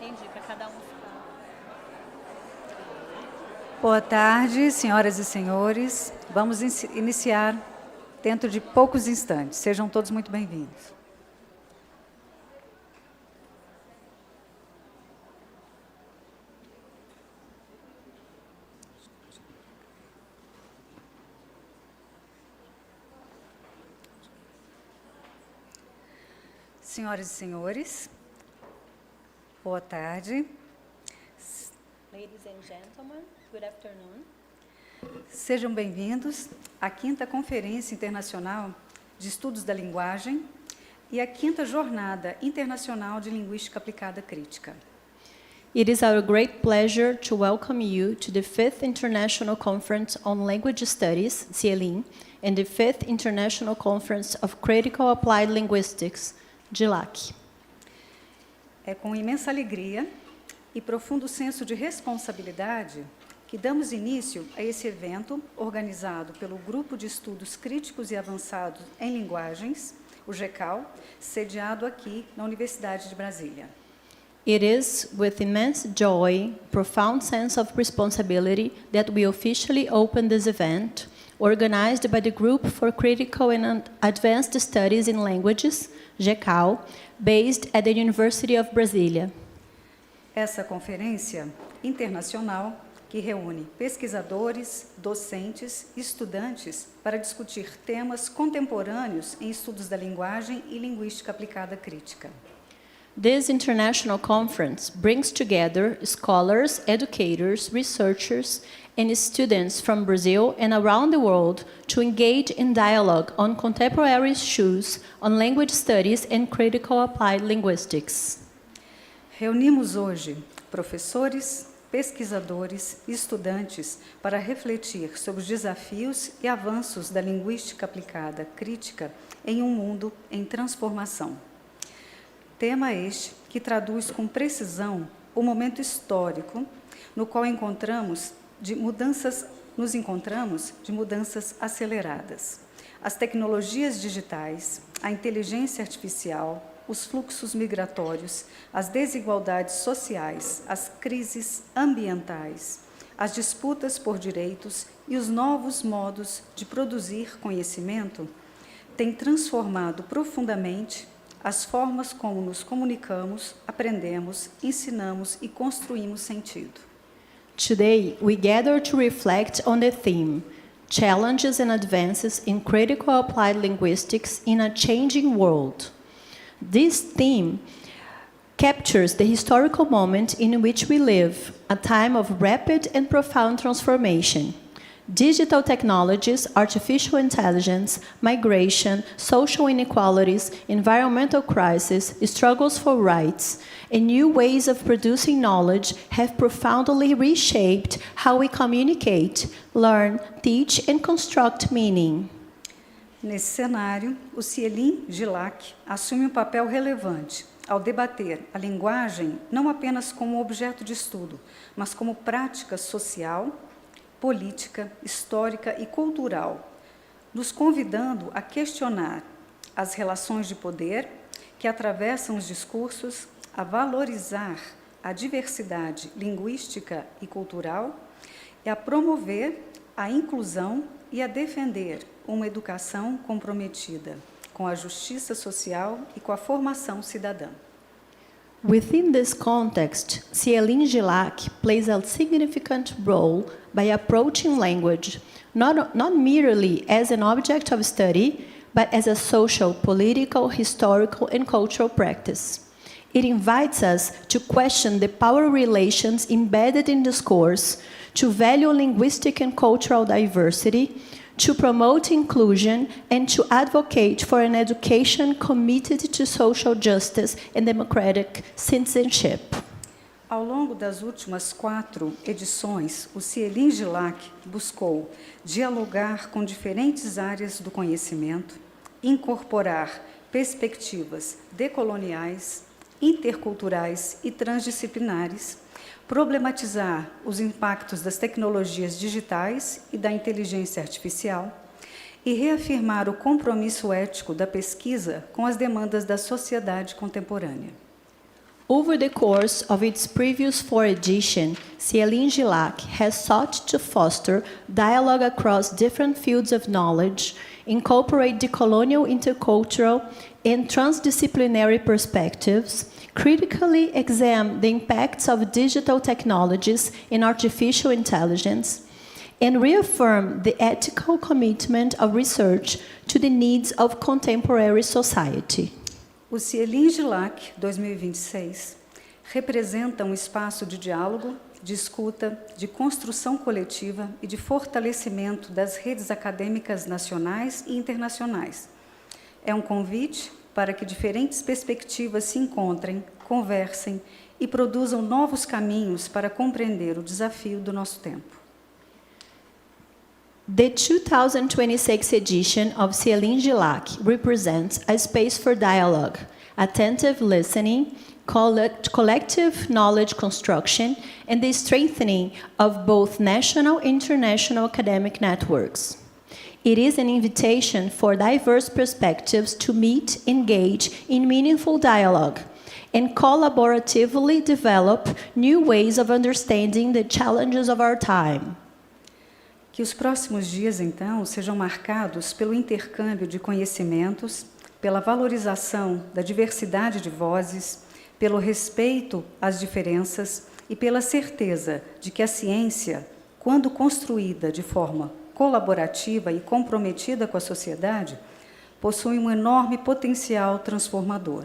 Entendi, para cada um ficar. Boa tarde, senhoras e senhores. Vamos iniciar dentro de poucos instantes. Sejam todos muito bem-vindos. Senhoras e senhores, boa tarde. Ladies and gentlemen, good afternoon. Sejam bem-vindos à 5ª Conferência Internacional de Estudos da Linguagem e à 5ª Jornada Internacional de Linguística Aplicada Crítica. It is our great pleasure to welcome you to the 5th International Conference on Language Studies, CIELIN, and the 5th International Conference of Critical Applied Linguistics, GILAC. É com imensa alegria e profundo senso de responsabilidade que damos início a esse evento organizado pelo Grupo de Estudos Críticos e Avançados em Linguagens, o GECAL, sediado aqui na Universidade de Brasília. It is with immense joy, profound sense of responsibility that we officially open this event, organized by the Group for Critical and Advanced Studies in Languages, GECAL, based at the University of Brasilia. Essa conferência internacional que reúne pesquisadores, docentes e estudantes para discutir temas contemporâneos em estudos da linguagem e linguística aplicada crítica. This international conference brings together scholars, educators, researchers, and students from Brazil and around the world to engage in dialogue on contemporary issues on language studies and critical applied linguistics. Reunimos hoje professores, pesquisadores e estudantes para refletir sobre os desafios e avanços da linguística aplicada crítica em um mundo em transformação. Tema este que traduz com precisão o momento histórico no qual nos encontramos de mudanças aceleradas. As tecnologias digitais, a inteligência artificial, os fluxos migratórios, as desigualdades sociais, as crises ambientais, as disputas por direitos e os novos modos de produzir conhecimento têm transformado profundamente as formas como nos comunicamos, aprendemos, ensinamos e construímos sentido. Today, we gather to reflect on the theme, Challenges and Advances in Critical Applied Linguistics in a Changing World. This theme captures the historical moment in which we live, a time of rapid and profound transformation. Digital technologies, artificial intelligence, migration, social inequalities, environmental crisis, struggles for rights, and new ways of producing knowledge have profoundly reshaped how we communicate, learn, teach, and construct meaning. Nesse cenário, o CIELIN GILAC assume um papel relevante ao debater a linguagem não apenas como objeto de estudo, mas como prática social, política, histórica e cultural, nos convidando a questionar as relações de poder que atravessam os discursos, a valorizar a diversidade linguística e cultural e a promover a inclusão e a defender uma educação comprometida com a justiça social e com a formação cidadã. Within this context, CIELIN GILAC plays a significant role by approaching language not merely as an object of study, but as a social, political, historical, and cultural practice. It invites us to question the power relations embedded in discourse, to value linguistic and cultural diversity, to promote inclusion, and to advocate for an education committed to social justice and democratic citizenship. Ao longo das últimas 4 edições, o CIELIN GILAC buscou dialogar com diferentes áreas do conhecimento, incorporar perspectivas decoloniais, interculturais e transdisciplinares, problematizar os impactos das tecnologias digitais e da inteligência artificial e reafirmar o compromisso ético da pesquisa com as demandas da sociedade contemporânea. Over the course of its previous 4 editions, Cieline Gilac has sought to foster dialogue across different fields of knowledge, incorporate decolonial, intercultural, and transdisciplinary perspectives, critically examine the impacts of digital technologies and artificial intelligence, and reaffirm the ethical commitment of research to the needs of contemporary society. O Cieline Gilac 2026 representa um espaço de diálogo, de escuta, de construção coletiva e de fortalecimento das redes acadêmicas nacionais e internacionais. É um convite para que diferentes perspectivas se encontrem, conversem e produzam novos caminhos para compreender o desafio do nosso tempo. The 2026 edition of Cieline Gilac represents a space for dialogue, attentive listening, collective knowledge construction, and the strengthening of both national and international academic networks. It is an invitation for diverse perspectives to meet, engage in meaningful dialogue, and collaboratively develop new ways of understanding the challenges of our time. Que os próximos dias, então, sejam marcados pelo intercâmbio de conhecimentos, pela valorização da diversidade de vozes, pelo respeito às diferenças e pela certeza de que a ciência, quando construída de forma colaborativa e comprometida com a sociedade, possui um enorme potencial transformador.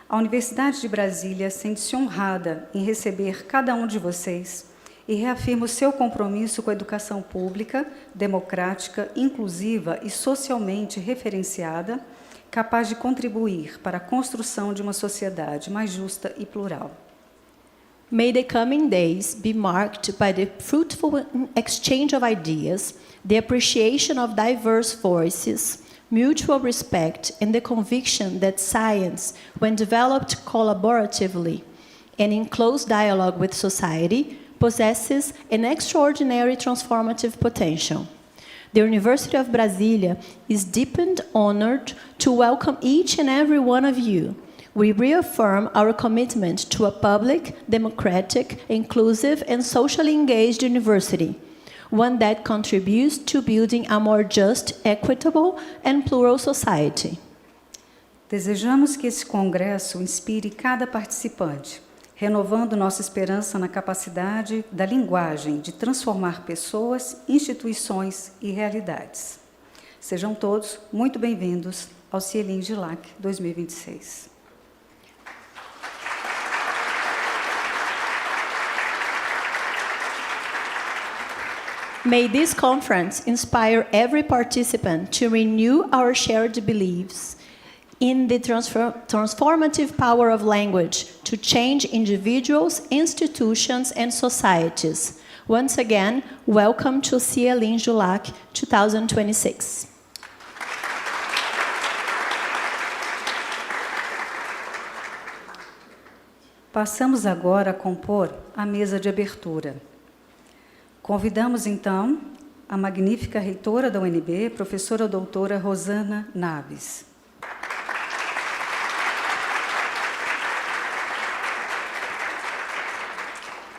A Universidade de Brasília sente-se honrada em receber cada um de vocês e reafirma o seu compromisso com a educação pública, democrática, inclusiva e socialmente referenciada, capaz de contribuir para a construção de uma sociedade mais justa e plural. May the coming days be marked by the fruitful exchange of ideas, the appreciation of diverse voices, mutual respect, and the conviction that science, when developed collaboratively and in close dialogue with society, possesses an extraordinary transformative potential. The University of Brasília is deep and honored to welcome each and every one of you. We reaffirm our commitment to a public, democratic, inclusive, and socially engaged university, one that contributes to building a more just, equitable, and plural society. Desejamos que esse congresso inspire cada participante, renovando nossa esperança na capacidade da linguagem de transformar pessoas, instituições e realidades. Sejam todos muito bem-vindos ao Cieline Gilac 2026. May this conference inspire every participant to renew our shared beliefs in the transformative power of language to change individuals, institutions, and societies. Once again, welcome to Cieline Gilac 2026. Passamos agora a compor a mesa de abertura. Convidamos, então, a magnífica reitora da UNB, professora doutora Rosana Naves.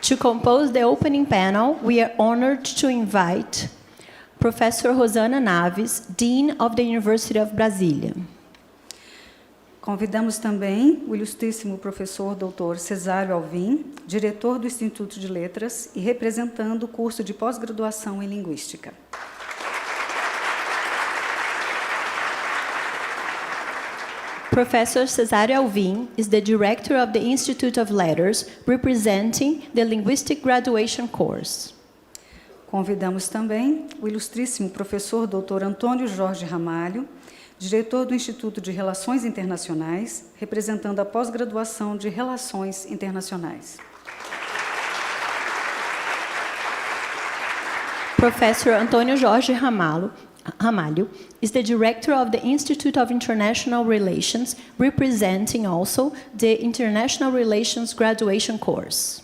To compose the opening panel, we are honored to invite Professor Rosana Naves, Dean of the University of Brasília. Convidamos também o ilustríssimo professor Dr. Cesário Alvim, diretor do Instituto de Letras e representando o curso de pós-graduação em Linguística. Professor Cesário Alvim is the director of the Institute of Letters, representing the Linguistic Graduation Course. Convidamos também o ilustríssimo professor Dr. Antônio Jorge Ramalho, diretor do Instituto de Relações Internacionais, representando a pós-graduação de Relações Internacionais. Professor Antônio Jorge Ramalho is the director of the Institute of International Relations, representing also the International Relations Graduation Course.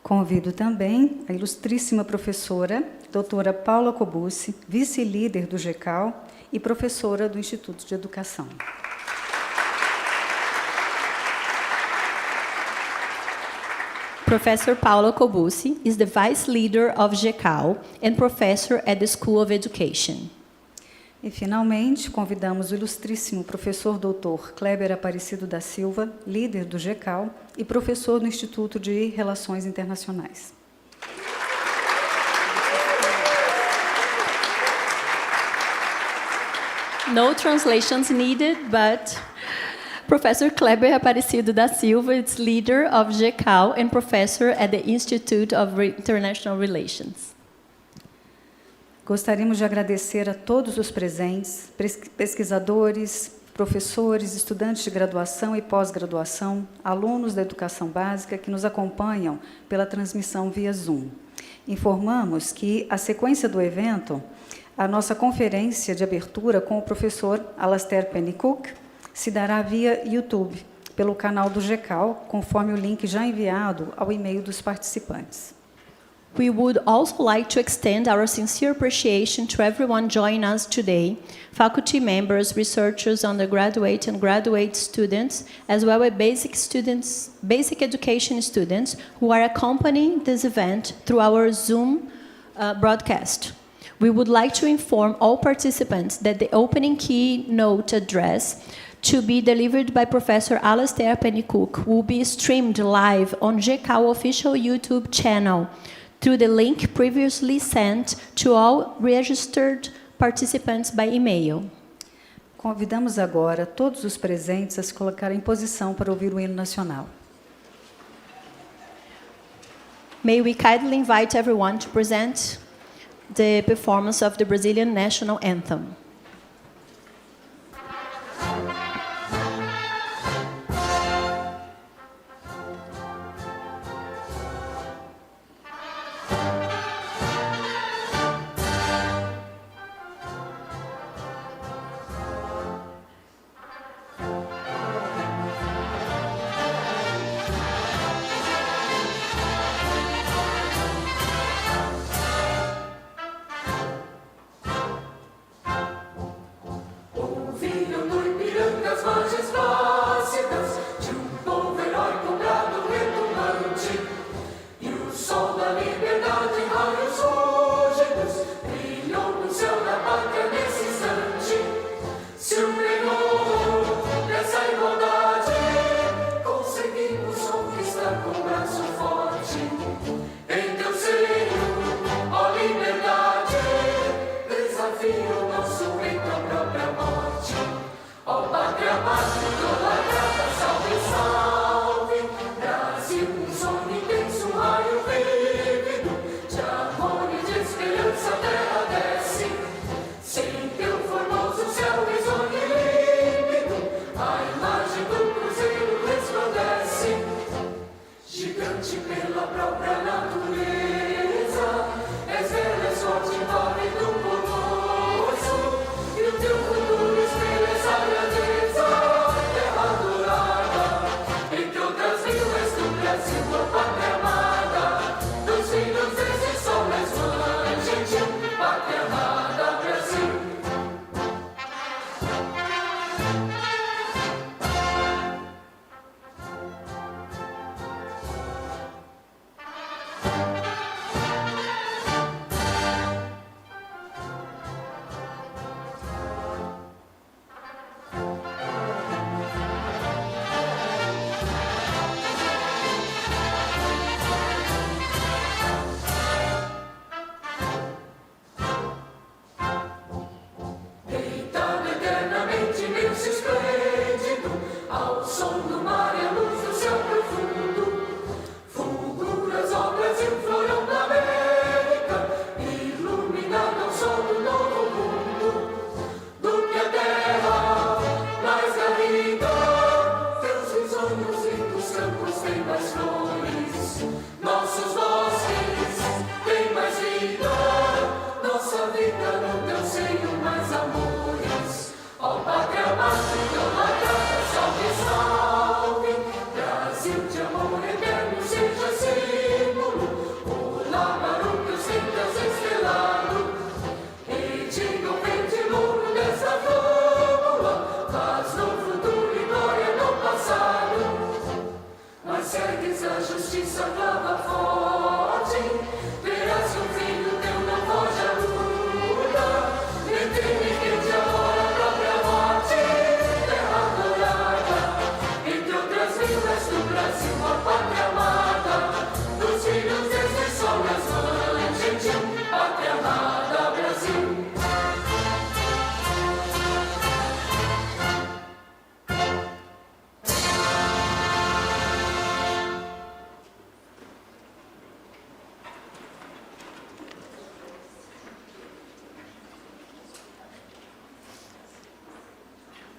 Convido também a ilustríssima professora, doutora Paula Cobucci, vice-líder do GECAL e professora do Instituto de Educação. Professor Paulo Cobucci is the Vice Leader of GECAL and Professor at the School of Education. E, finalmente, convidamos o ilustríssimo professor doutor Kleber Aparecido da Silva, líder do GECAL e professor do Instituto de Relações Internacionais. No translations needed, but Professor Kleber Aparecido da Silva is leader of GECAL and professor at the Institute of International Relations. Gostaríamos de agradecer a todos os presentes, pesquisadores, professores, estudantes de graduação e pós-graduação, alunos da educação básica que nos acompanham pela transmissão via Zoom. Informamos que a sequência do evento, a nossa conferência de abertura com o professor Alastair Pennycook, se dará via YouTube, pelo canal do GECAL, conforme o link já enviado ao e-mail dos participantes. We would also like to extend our sincere appreciation to everyone joining us today, faculty members, researchers, undergraduate and graduate students, as well as basic education students who are accompanying this event through our Zoom broadcast. We would like to inform all participants that the opening keynote address to be delivered by Professor Alastair Pennycook will be streamed live on GECAL official YouTube channel through the link previously sent to all registered participants by email. Convidamos agora todos os presentes a se colocar em posição para ouvir o hino nacional. May we kindly invite everyone to present the performance of the Brazilian national anthem.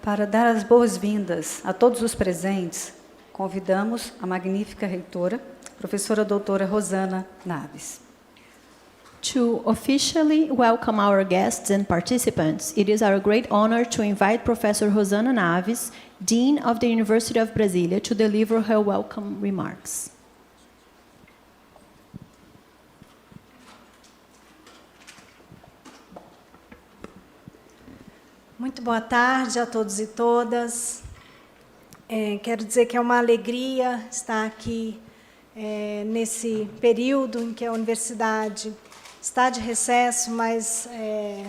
Para dar as boas-vindas a todos os presentes, convidamos a magnífica reitora, professora doutora Rosana Naves. To officially welcome our guests and participants, it is our great honor to invite Professor Rosana Naves, Dean of the University of Brasília, to deliver her welcome remarks. Muito boa tarde a todos e todas. Quero dizer que é uma alegria estar aqui nesse período em que a universidade está de recesso, mas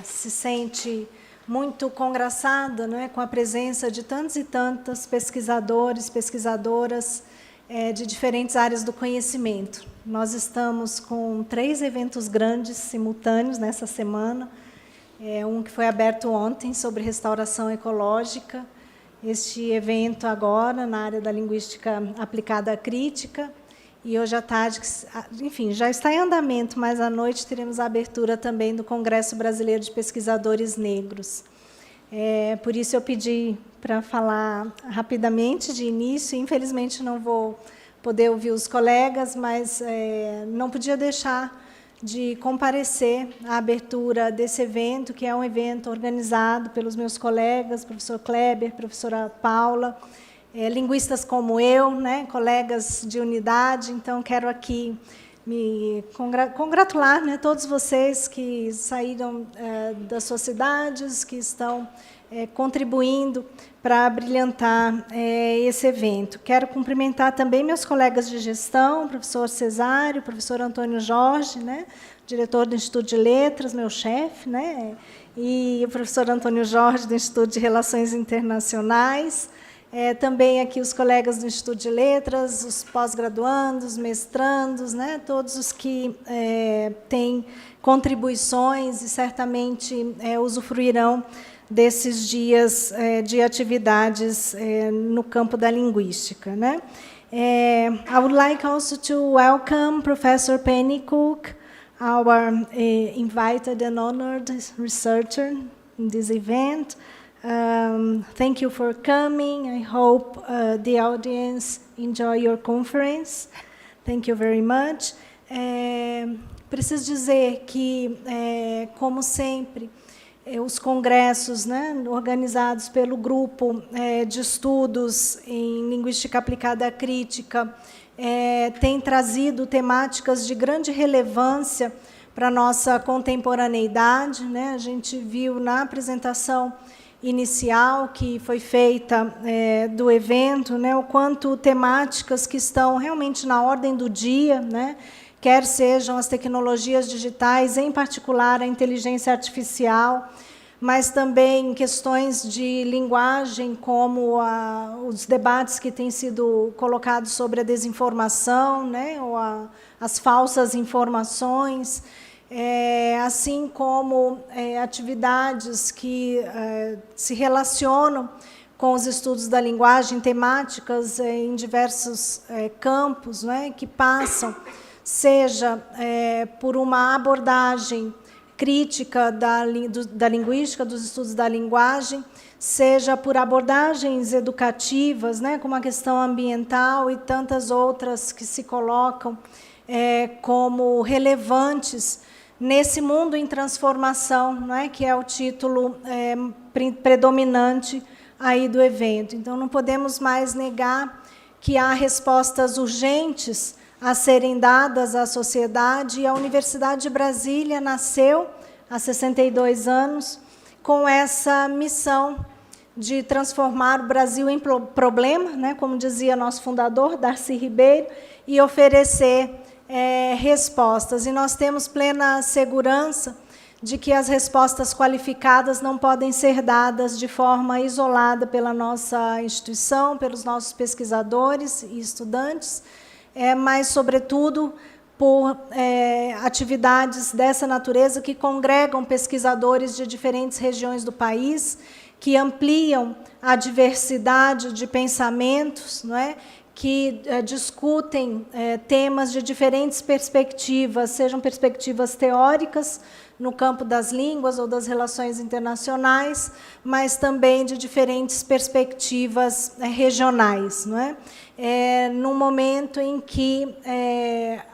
se sente muito congraçada, não é, com a presença de tantos e tantas pesquisadores, pesquisadoras de diferentes áreas do conhecimento. Nós estamos com 3 eventos grandes simultâneos nessa semana. Um que foi aberto ontem sobre restauração ecológica, este evento agora na área da linguística aplicada à crítica, e hoje à tarde, enfim, já está em andamento, mas à noite teremos a abertura também do Congresso Brasileiro de Pesquisadores Negros. Por isso eu pedi para falar rapidamente de início, infelizmente não vou poder ouvir os colegas, mas não podia deixar de comparecer à abertura desse evento, que é um evento organizado pelos meus colegas, professor Kleber, professora Paula, linguistas como eu, né, colegas de unidade. Então, quero aqui me congratular, né, todos vocês que saíram das suas cidades, que estão contribuindo para brilhantar esse evento. Quero cumprimentar também meus colegas de gestão, professor Cesário, professor Antônio Jorge, né, diretor do Instituto de Letras, meu chefe, né, e o professor Antônio Jorge, do Instituto de Relações Internacionais. Também aqui os colegas do Instituto de Letras, os pós-graduandos, mestrandos, né, todos os que têm contribuições e certamente usufruirão desses dias de atividades no campo da linguística, né? I would like also to welcome Professor Penny Cook, our invited and honored researcher in this event. Thank you for coming. I hope the audience enjoy your conference. Thank you very much. Preciso dizer que, como sempre, os congressos, né, organizados pelo grupo de estudos em linguística aplicada à crítica, têm trazido temáticas de grande relevância para a nossa contemporaneidade, né? A gente viu na apresentação inicial que foi feita do evento, né, o quanto temáticas que estão realmente na ordem do dia, né, quer sejam as tecnologias digitais, em particular a inteligência artificial, mas também questões de linguagem, como os debates que têm sido colocados sobre a desinformação, né, ou as falsas informações, assim como atividades que se relacionam com os estudos da linguagem, temáticas em diversos campos, né, que passam, seja por uma abordagem crítica da linguística, dos estudos da linguagem, seja por abordagens educativas, né, como a questão ambiental e tantas outras que se colocam como relevantes nesse mundo em transformação, não é, que é o título predominante aí do evento. Então, não podemos mais negar que há respostas urgentes a serem dadas à sociedade, e a Universidade de Brasília nasceu há 62 anos com essa missão de transformar o Brasil em problema, né, como dizia nosso fundador, Darcy Ribeiro, e oferecer respostas. E nós temos plena segurança de que as respostas qualificadas não podem ser dadas de forma isolada pela nossa instituição, pelos nossos pesquisadores e estudantes, mas, sobretudo, por atividades dessa natureza que congregam pesquisadores de diferentes regiões do país, que ampliam a diversidade de pensamentos, não é? Que discutem temas de diferentes perspectivas, sejam perspectivas teóricas, no campo das línguas ou das relações internacionais, mas também de diferentes perspectivas regionais, não é? Num momento em que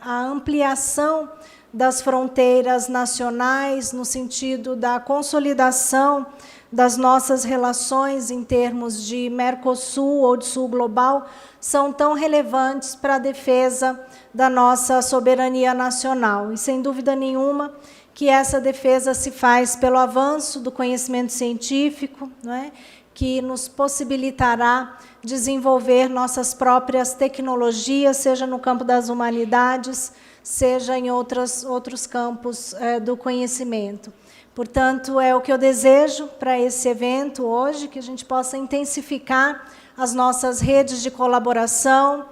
a ampliação das fronteiras nacionais, no sentido da consolidação das nossas relações em termos de Mercosul ou de Sul Global, são tão relevantes para a defesa da nossa soberania nacional. E, sem dúvida nenhuma, que essa defesa se faz pelo avanço do conhecimento científico, não é? Que nos possibilitará desenvolver nossas próprias tecnologias, seja no campo das humanidades, seja em outros campos do conhecimento. Portanto, é o que eu desejo para esse evento hoje, que a gente possa intensificar as nossas redes de colaboração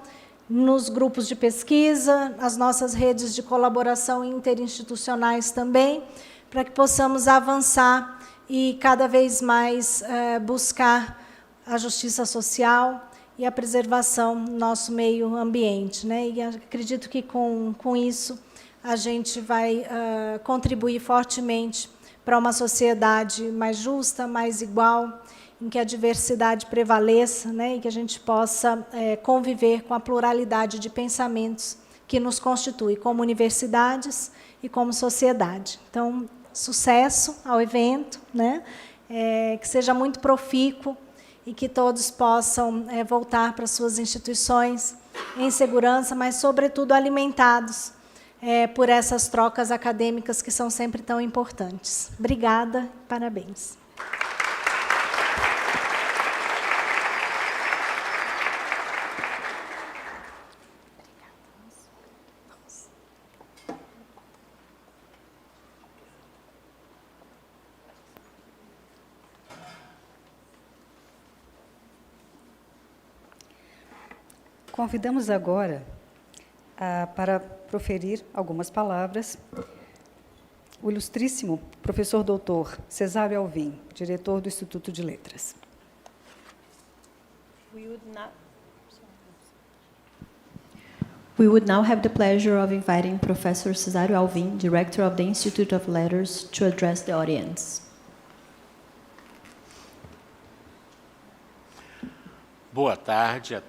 nos grupos de pesquisa, as nossas redes de colaboração interinstitucionais também, para que possamos avançar e cada vez mais buscar a justiça social e a preservação do nosso meio ambiente, né? E acredito que com isso a gente vai contribuir fortemente para uma sociedade mais justa, mais igual, em que a diversidade prevaleça, né, e que a gente possa conviver com a pluralidade de pensamentos que nos constitui como universidades e como sociedade. Então, sucesso ao evento, né, que seja muito profícuo e que todos possam voltar para suas instituições em segurança, mas, sobretudo, alimentados por essas trocas acadêmicas que são sempre tão importantes. Obrigada, parabéns. Convidamos agora para proferir algumas palavras o ilustríssimo professor doutor Cesário Alvim, diretor do Instituto de Letras. We would now have the pleasure of inviting Professor Cesário Alvim, Director of the Institute of Letters, to address the audience. Boa tarde a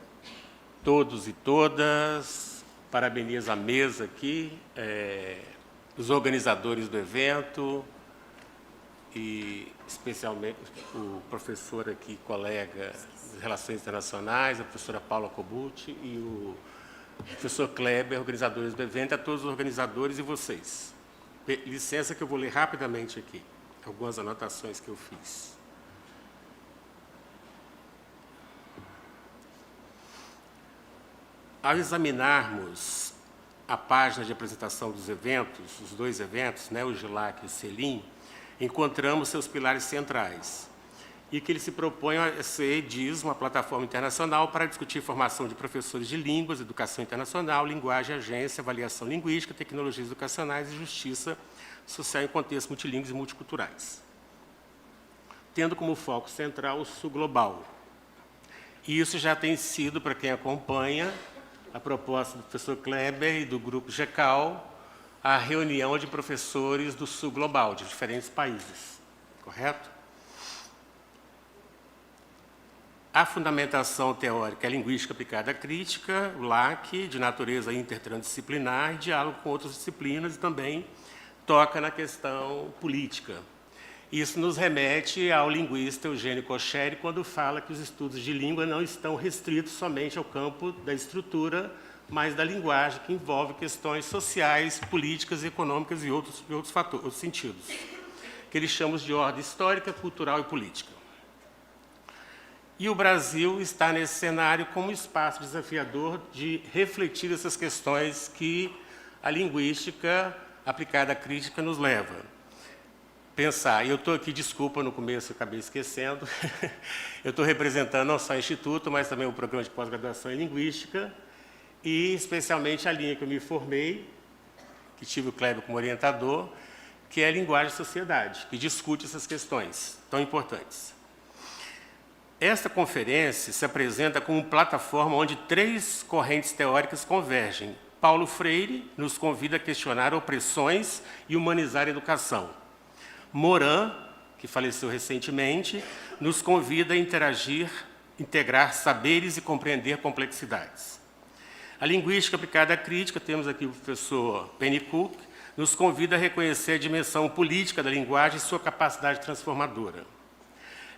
todos e todas. Parabenizo a mesa aqui, os organizadores do evento e, especialmente, o professor aqui, colega de Relações Internacionais, a professora Paula Cobucci e o professor Kleber, organizadores do evento, a todos os organizadores e vocês. Licença que eu vou ler rapidamente aqui algumas anotações que eu fiz. Ao examinarmos a página de apresentação dos eventos, os dois eventos, né, o GILAC e o CELIM, encontramos seus pilares centrais, e que ele se propõe a ser, diz, uma plataforma internacional para discutir formação de professores de línguas, educação internacional, linguagem, agência, avaliação linguística, tecnologias educacionais e justiça social em contextos multilingües e multiculturais, tendo como foco central o Sul Global. E isso já tem sido, para quem acompanha, a proposta do professor Kleber e do grupo GECAL, a reunião de professores do Sul Global, de diferentes países, correto? A fundamentação teórica é linguística aplicada à crítica, o LAC, de natureza intertransdisciplinar, e diálogo com outras disciplinas, e também toca na questão política. Isso nos remete ao linguista Eugênio Kocheri, quando fala que os estudos de língua não estão restritos somente ao campo da estrutura, mas da linguagem, que envolve questões sociais, políticas, econômicas e outros fatores, outros sentidos, que eles chamam de ordem histórica, cultural e política. E o Brasil está nesse cenário como um espaço desafiador de refletir essas questões que a linguística aplicada à crítica nos leva. Pensar, eu estou aqui, desculpa, no começo eu acabei esquecendo, eu estou representando não só o Instituto, mas também o programa de pós-graduação em Linguística, e especialmente a linha que eu me formei, que tive o Kleber como orientador, que é a linguagem e sociedade, que discute essas questões tão importantes. Esta conferência se apresenta como plataforma onde 3 correntes teóricas convergem. Paulo Freire nos convida a questionar opressões e humanizar a educação. Morin, que faleceu recentemente, nos convida a interagir, integrar saberes e compreender complexidades. A linguística aplicada à crítica, temos aqui o professor Pennycook, nos convida a reconhecer a dimensão política da linguagem e sua capacidade transformadora.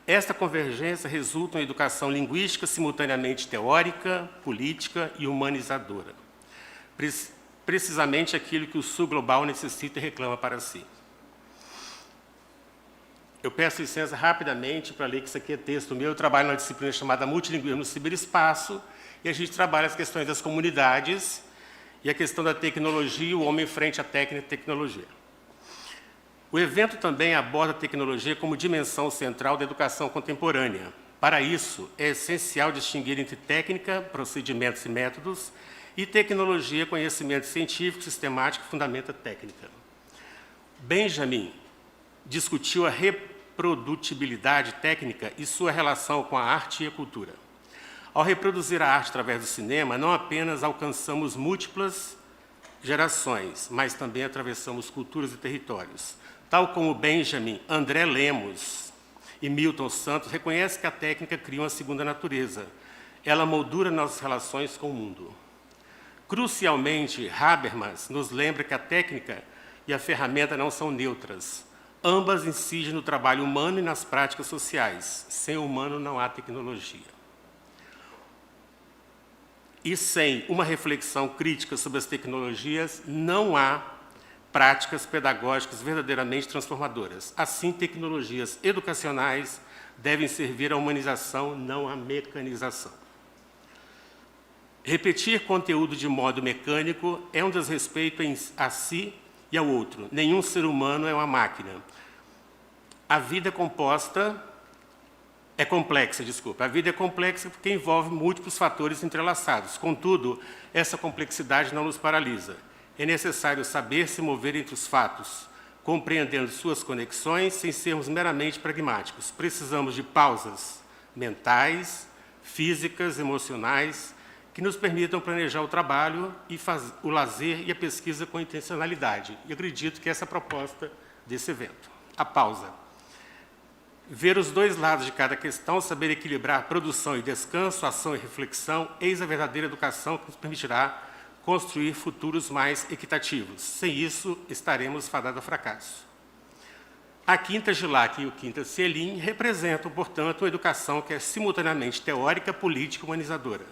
Esta convergência resulta em uma educação linguística simultaneamente teórica, política e humanizadora. Precisamente aquilo que o Sul global necessita e reclama para si. Eu peço licença rapidamente para ler que isso aqui é texto meu. Eu trabalho numa disciplina chamada Multilinguismo no Ciberespaço, e a gente trabalha as questões das comunidades e a questão da tecnologia, o homem frente à técnica e tecnologia. O evento também aborda a tecnologia como dimensão central da educação contemporânea. Para isso, é essencial distinguir entre técnica, procedimentos e métodos, e tecnologia, conhecimento científico, sistemático que fundamenta a técnica. Benjamin discutiu a reprodutibilidade técnica e sua relação com a arte e a cultura. Ao reproduzir a arte através do cinema, não apenas alcançamos múltiplas gerações, mas também atravessamos culturas e territórios. Tal como Benjamin, André Lemos e Milton Santos reconhecem que a técnica cria uma segunda natureza. Ela moldura nossas relações com o mundo. Crucialmente, Habermas nos lembra que a técnica e a ferramenta não são neutras. Ambas incidem no trabalho humano e nas práticas sociais. Sem o humano não há tecnologia. E sem uma reflexão crítica sobre as tecnologias, não há práticas pedagógicas verdadeiramente transformadoras. Assim, tecnologias educacionais devem servir à humanização, não à mecanização. Repetir conteúdo de modo mecânico é um desrespeito a si e ao outro. Nenhum ser humano é uma máquina. A vida é complexa. A vida é complexa porque envolve múltiplos fatores entrelaçados. Contudo, essa complexidade não nos paralisa. É necessário saber se mover entre os fatos, compreendendo suas conexões sem sermos meramente pragmáticos. Precisamos de pausas mentais, físicas, emocionais, que nos permitam planejar o trabalho e o lazer e a pesquisa com intencionalidade. E acredito que essa é a proposta desse evento. A pausa. Ver os dois lados de cada questão, saber equilibrar produção e descanso, ação e reflexão, eis a verdadeira educação que nos permitirá construir futuros mais equitativos. Sem isso, estaremos fadados ao fracasso. A quinta Gilac e o quinta Cielim representam, portanto, uma educação que é simultaneamente teórica, política e humanizadora.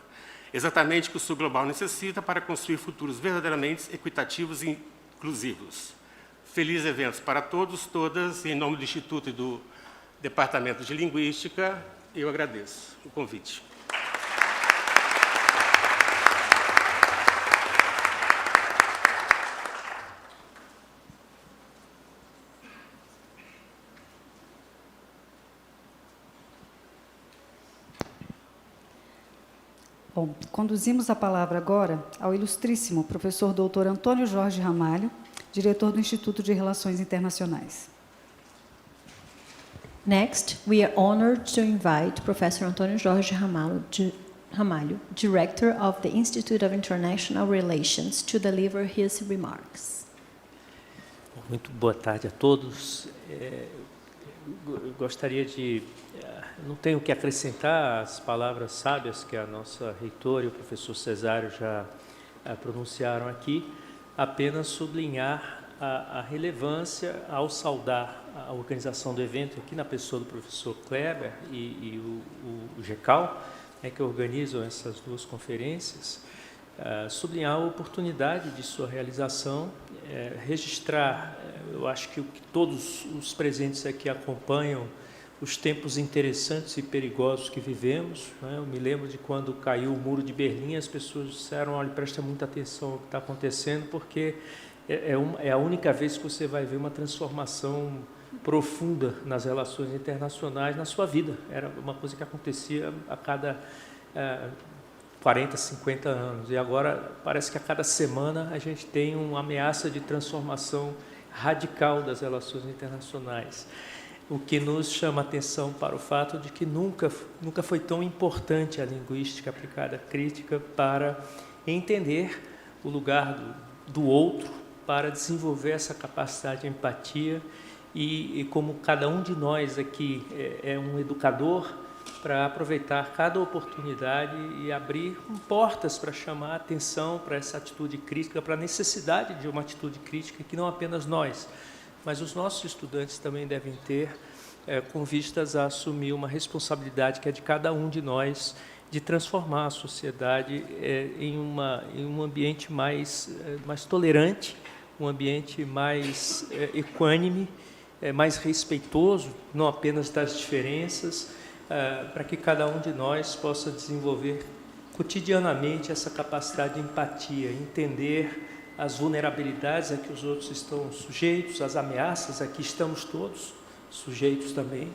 Exatamente o que o Sul global necessita para construir futuros verdadeiramente equitativos e inclusivos. Felizes eventos para todos, todas, e em nome do Instituto e do Departamento de Linguística, eu agradeço o convite. Bom, conduzimos a palavra agora ao ilustríssimo professor Dr. Antônio Jorge Ramalho, diretor do Instituto de Relações Internacionais. Next, we are honored to invite Professor Antônio Jorge Ramalho, Director of the Institute of International Relations, to deliver his remarks. Muito boa tarde a todos. Eu gostaria de... Não tenho que acrescentar as palavras sábias que a nossa reitora e o professor Cesário já pronunciaram aqui, apenas sublinhar a relevância ao saudar a organização do evento aqui na pessoa do professor Kleber e o GECAL, que organizam essas duas conferências, sublinhar a oportunidade de sua realização, registrar, eu acho que todos os presentes aqui acompanham os tempos interessantes e perigosos que vivemos, né? Eu me lembro de quando caiu o Muro de Berlim, as pessoas disseram, olha, presta muita atenção ao que está acontecendo, porque é a única vez que você vai ver uma transformação profunda nas relações internacionais na sua vida. Era uma coisa que acontecia a cada 40, 50 anos. E agora parece que a cada semana a gente tem uma ameaça de transformação radical das relações internacionais. O que nos chama a atenção para o fato de que nunca foi tão importante a linguística aplicada crítica para entender o lugar do outro, para desenvolver essa capacidade de empatia e como cada um de nós aqui é um educador, para aproveitar cada oportunidade e abrir portas para chamar a atenção para essa atitude crítica, para a necessidade de uma atitude crítica que não apenas nós, mas os nossos estudantes também devem ter, com vistas a assumir uma responsabilidade que é de cada um de nós, de transformar a sociedade em um ambiente mais tolerante, um ambiente mais equânime, mais respeitoso, não apenas das diferenças, para que cada um de nós possa desenvolver cotidianamente essa capacidade de empatia, entender as vulnerabilidades a que os outros estão sujeitos, as ameaças a que estamos todos sujeitos também,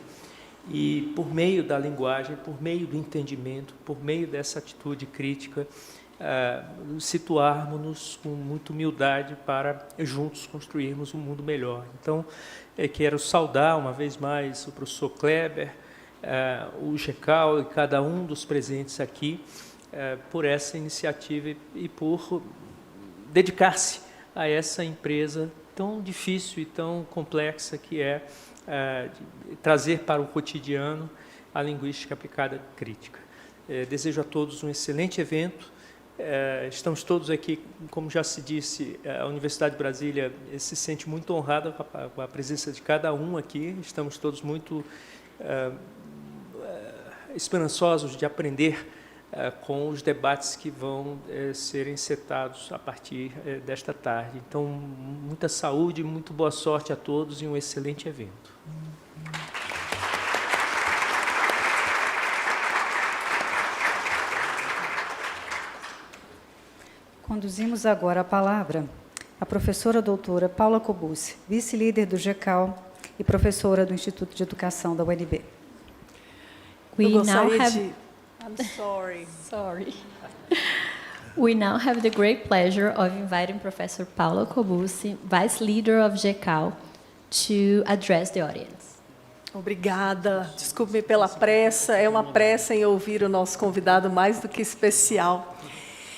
e por meio da linguagem, por meio do entendimento, por meio dessa atitude crítica, situarmos-nos com muita humildade para juntos construirmos um mundo melhor. Então, quero saudar uma vez mais o professor Kleber, o GECAL e cada um dos presentes aqui por essa iniciativa e por dedicar-se a essa empresa tão difícil e tão complexa que é trazer para o cotidiano a linguística aplicada crítica. Desejo a todos um excelente evento. Estamos todos aqui, como já se disse, a Universidade de Brasília se sente muito honrada com a presença de cada um aqui. Estamos todos muito esperançosos de aprender com os debates que vão ser encetados a partir desta tarde. Então, muita saúde, muito boa sorte a todos e um excelente evento. Conduzimos agora a palavra a professora doutora Paula Cobucci, vice-líder do GECAL e professora do Instituto de Educação da UNB. We Eu now gostaria have de... I'm sorry. Sorry. We now have the great pleasure of inviting Professor Paula Cobucci, Vice Leader of GECAL, to address the audience. Obrigada. Desculpe-me pela pressa. É uma pressa em ouvir o nosso convidado mais do que especial.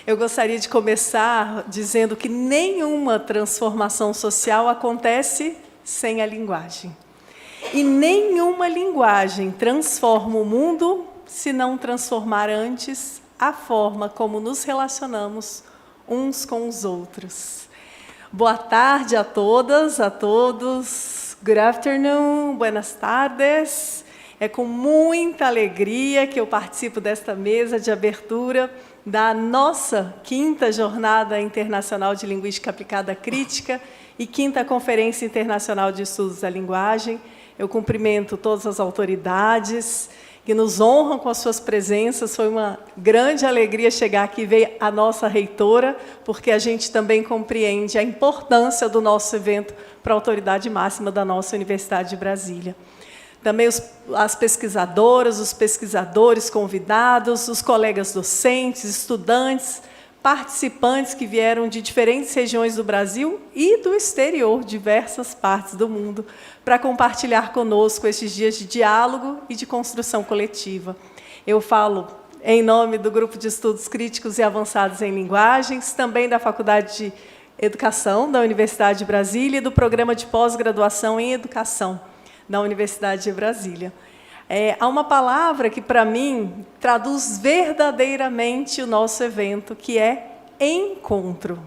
Eu gostaria de começar dizendo que nenhuma transformação social acontece sem a linguagem. E nenhuma linguagem transforma o mundo se não transformar antes a forma como nos relacionamos uns com os outros. Boa tarde a todas, a todos. Good afternoon, buenas tardes. É com muita alegria que eu participo desta mesa de abertura da nossa 5ª Jornada Internacional de Linguística Aplicada Crítica e 5ª Conferência Internacional de Estudos da Linguagem. Eu cumprimento todas as autoridades que nos honram com as suas presenças. Foi uma grande alegria chegar aqui e ver a nossa reitora, porque a gente também compreende a importância do nosso evento para a autoridade máxima da nossa Universidade de Brasília. Também as pesquisadoras, os pesquisadores convidados, os colegas docentes, estudantes, participantes que vieram de diferentes regiões do Brasil e do exterior, diversas partes do mundo, para compartilhar conosco estes dias de diálogo e de construção coletiva. Eu falo em nome do Grupo de Estudos Críticos e Avançados em Linguagens, também da Faculdade de Educação da Universidade de Brasília e do Programa de Pós-Graduação em Educação da Universidade de Brasília. Há uma palavra que, para mim, traduz verdadeiramente o nosso evento, que é encontro.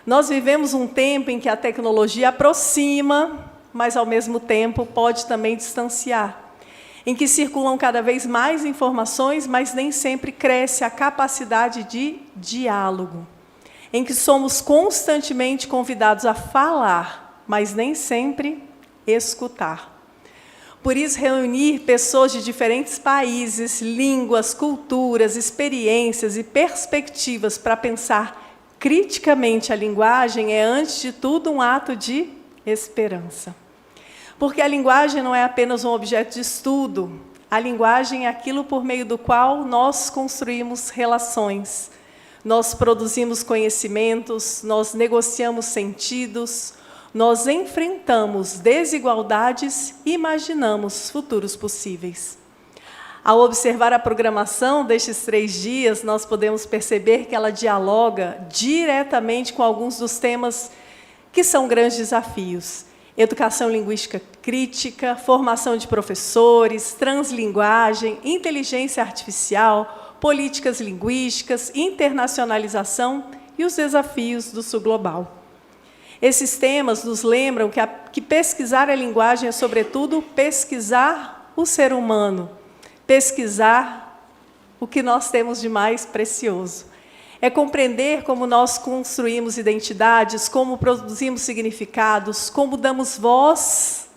Nós vivemos um tempo em que a tecnologia aproxima, mas, ao mesmo tempo, pode também distanciar, em que circulam cada vez mais informações, mas nem sempre cresce a capacidade de diálogo, em que somos constantemente convidados a falar, mas nem sempre escutar. Por isso, reunir pessoas de diferentes países, línguas, culturas, experiências e perspectivas para pensar criticamente a linguagem é, antes de tudo, um ato de esperança. Porque a linguagem não é apenas um objeto de estudo. A linguagem é aquilo por meio do qual nós construímos relações, nós produzimos conhecimentos, nós negociamos sentidos, nós enfrentamos desigualdades e imaginamos futuros possíveis. Ao observar a programação destes 3 dias, nós podemos perceber que ela dialoga diretamente com alguns dos temas que são grandes desafios: educação linguística crítica, formação de professores, translinguagem, inteligência artificial, políticas linguísticas, internacionalização e os desafios do Sul Global. Esses temas nos lembram que pesquisar a linguagem é, sobretudo, pesquisar o ser humano, pesquisar o que nós temos de mais precioso. É compreender como nós construímos identidades, como produzimos significados, como damos voz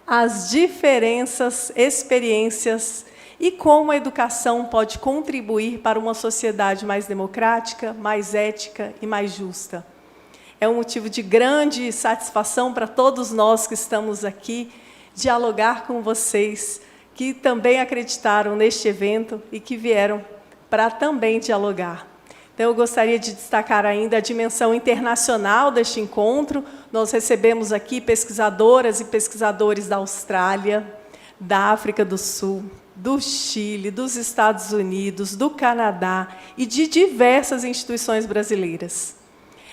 às diferenças, experiências e como a educação pode contribuir para uma sociedade mais democrática, mais ética e mais justa. É um motivo de grande satisfação para todos nós que estamos aqui dialogar com vocês, que também acreditaram neste evento e que vieram para também dialogar. Então, eu gostaria de destacar ainda a dimensão internacional deste encontro. Nós recebemos aqui pesquisadoras e pesquisadores da Austrália, da África do Sul, do Chile, dos Estados Unidos, do Canadá e de diversas instituições brasileiras.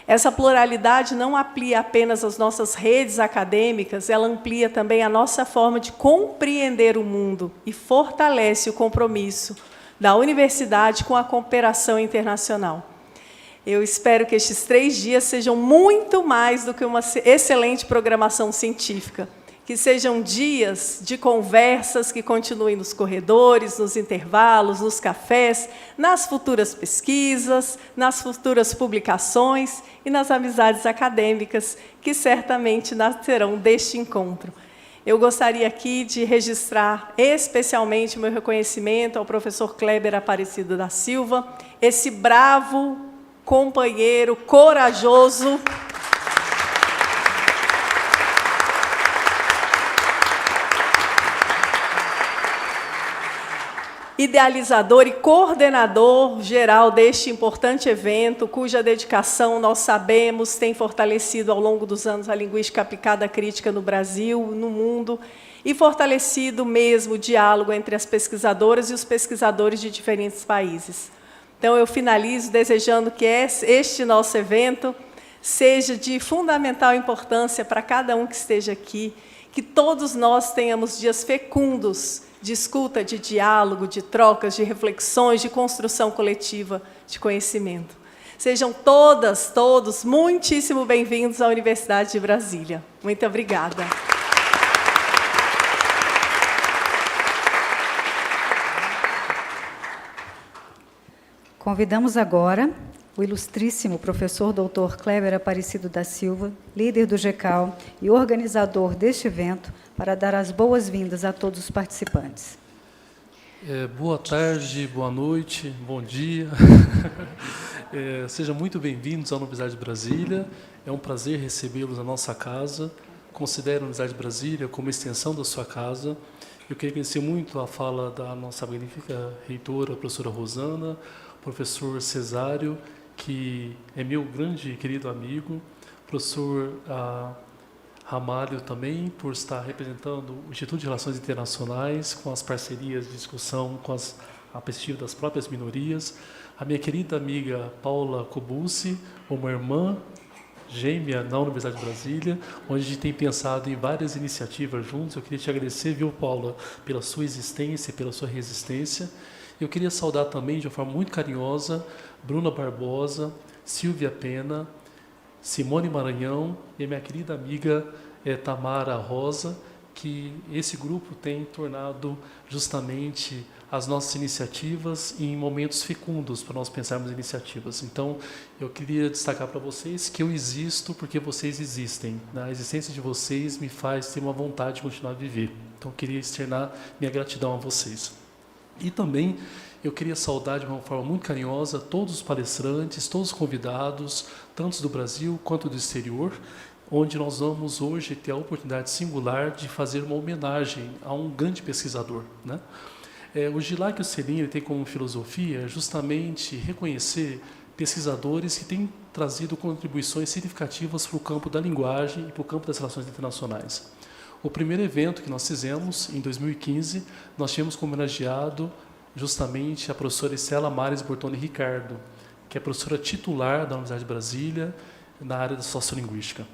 Essa pluralidade não amplia apenas as nossas redes acadêmicas, ela amplia também a nossa forma de compreender o mundo e fortalece o compromisso da universidade com a cooperação internacional. Eu espero que estes 3 dias sejam muito mais do que uma excelente programação científica, que sejam dias de conversas que continuem nos corredores, nos intervalos, nos cafés, nas futuras pesquisas, nas futuras publicações e nas amizades acadêmicas que certamente nascerão deste encontro. Eu gostaria aqui de registrar especialmente o meu reconhecimento ao professor Kleber Aparecido da Silva, esse bravo companheiro, corajoso, idealizador e coordenador geral deste importante evento, cuja dedicação, nós sabemos, tem fortalecido ao longo dos anos a linguística aplicada crítica no Brasil, no mundo, e fortalecido mesmo o diálogo entre as pesquisadoras e os pesquisadores de diferentes países. Então, eu finalizo desejando que este nosso evento seja de fundamental importância para cada um que esteja aqui, que todos nós tenhamos dias fecundos de escuta, de diálogo, de trocas, de reflexões, de construção coletiva de conhecimento. Sejam todas, todos, muitíssimo bem-vindos à Universidade de Brasília. Muito obrigada. Convidamos agora o ilustríssimo professor Dr. Kleber Aparecido da Silva, líder do GECAL e organizador deste evento, para dar as boas-vindas a todos os participantes. Boa tarde, boa noite, bom dia. Sejam muito bem-vindos à Universidade de Brasília. É um prazer recebê-los na nossa casa. Considero a Universidade de Brasília como extensão da sua casa. Eu queria agradecer muito a fala da nossa magnífica reitora, a professora Rosana, professor Cesário, que é meu grande e querido amigo, professor Ramalho também, por estar representando o Instituto de Relações Internacionais, com as parcerias de discussão, com a perspectiva das próprias minorias, a minha querida amiga Paula Cobucci, uma irmã gêmea na Universidade de Brasília, onde a gente tem pensado em várias iniciativas juntos. Eu queria te agradecer, viu, Paula, pela sua existência, pela sua resistência. Eu queria saudar também, de uma forma muito carinhosa, Bruna Barbosa, Silvia Pena, Simone Maranhão e a minha querida amiga Tamara Rosa, que esse grupo tem tornado justamente as nossas iniciativas em momentos fecundos para nós pensarmos em iniciativas. Então, eu queria destacar para vocês que eu existo porque vocês existem. A existência de vocês me faz ter uma vontade de continuar a viver. Então, eu queria externar minha gratidão a vocês. E também eu queria saudar de uma forma muito carinhosa todos os palestrantes, todos os convidados, tanto do Brasil quanto do exterior, onde nós vamos hoje ter a oportunidade singular de fazer uma homenagem a um grande pesquisador, né? O Gilak Ocelin tem como filosofia justamente reconhecer pesquisadores que têm trazido contribuições significativas para o campo da linguagem e para o campo das relações internacionais. O primeiro evento que nós fizemos, em 2015, nós tínhamos como homenageado justamente a professora Estela Mares Bortoni Ricardo, que é professora titular da Universidade de Brasília, na área da sociolinguística.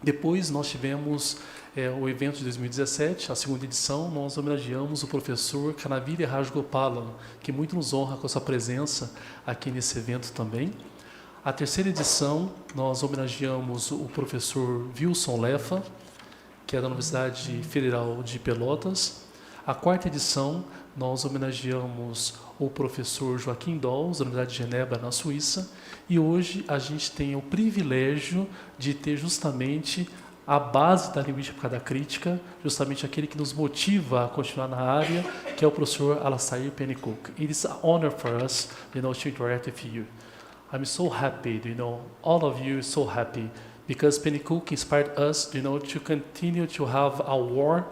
Depois nós tivemos o evento de 2017, a segunda edição, nós homenageamos o professor Kanaviri Rajgopalan, que muito nos honra com a sua presença aqui nesse evento também. A terceira edição, nós homenageamos o professor Wilson Lefa, que é da Universidade Federal de Pelotas. A quarta edição, nós homenageamos o professor Joaquim Dolls, da Universidade de Genebra, na Suíça. E hoje a gente tem o privilégio de ter justamente a base da linguística da crítica, justamente aquele que nos motiva a continuar na área, que é o professor Alastair Pennycook. It is an honor for us, to interact with you. I'm so happy, all of you are so happy, because Pennycook inspired us, to continue to have a war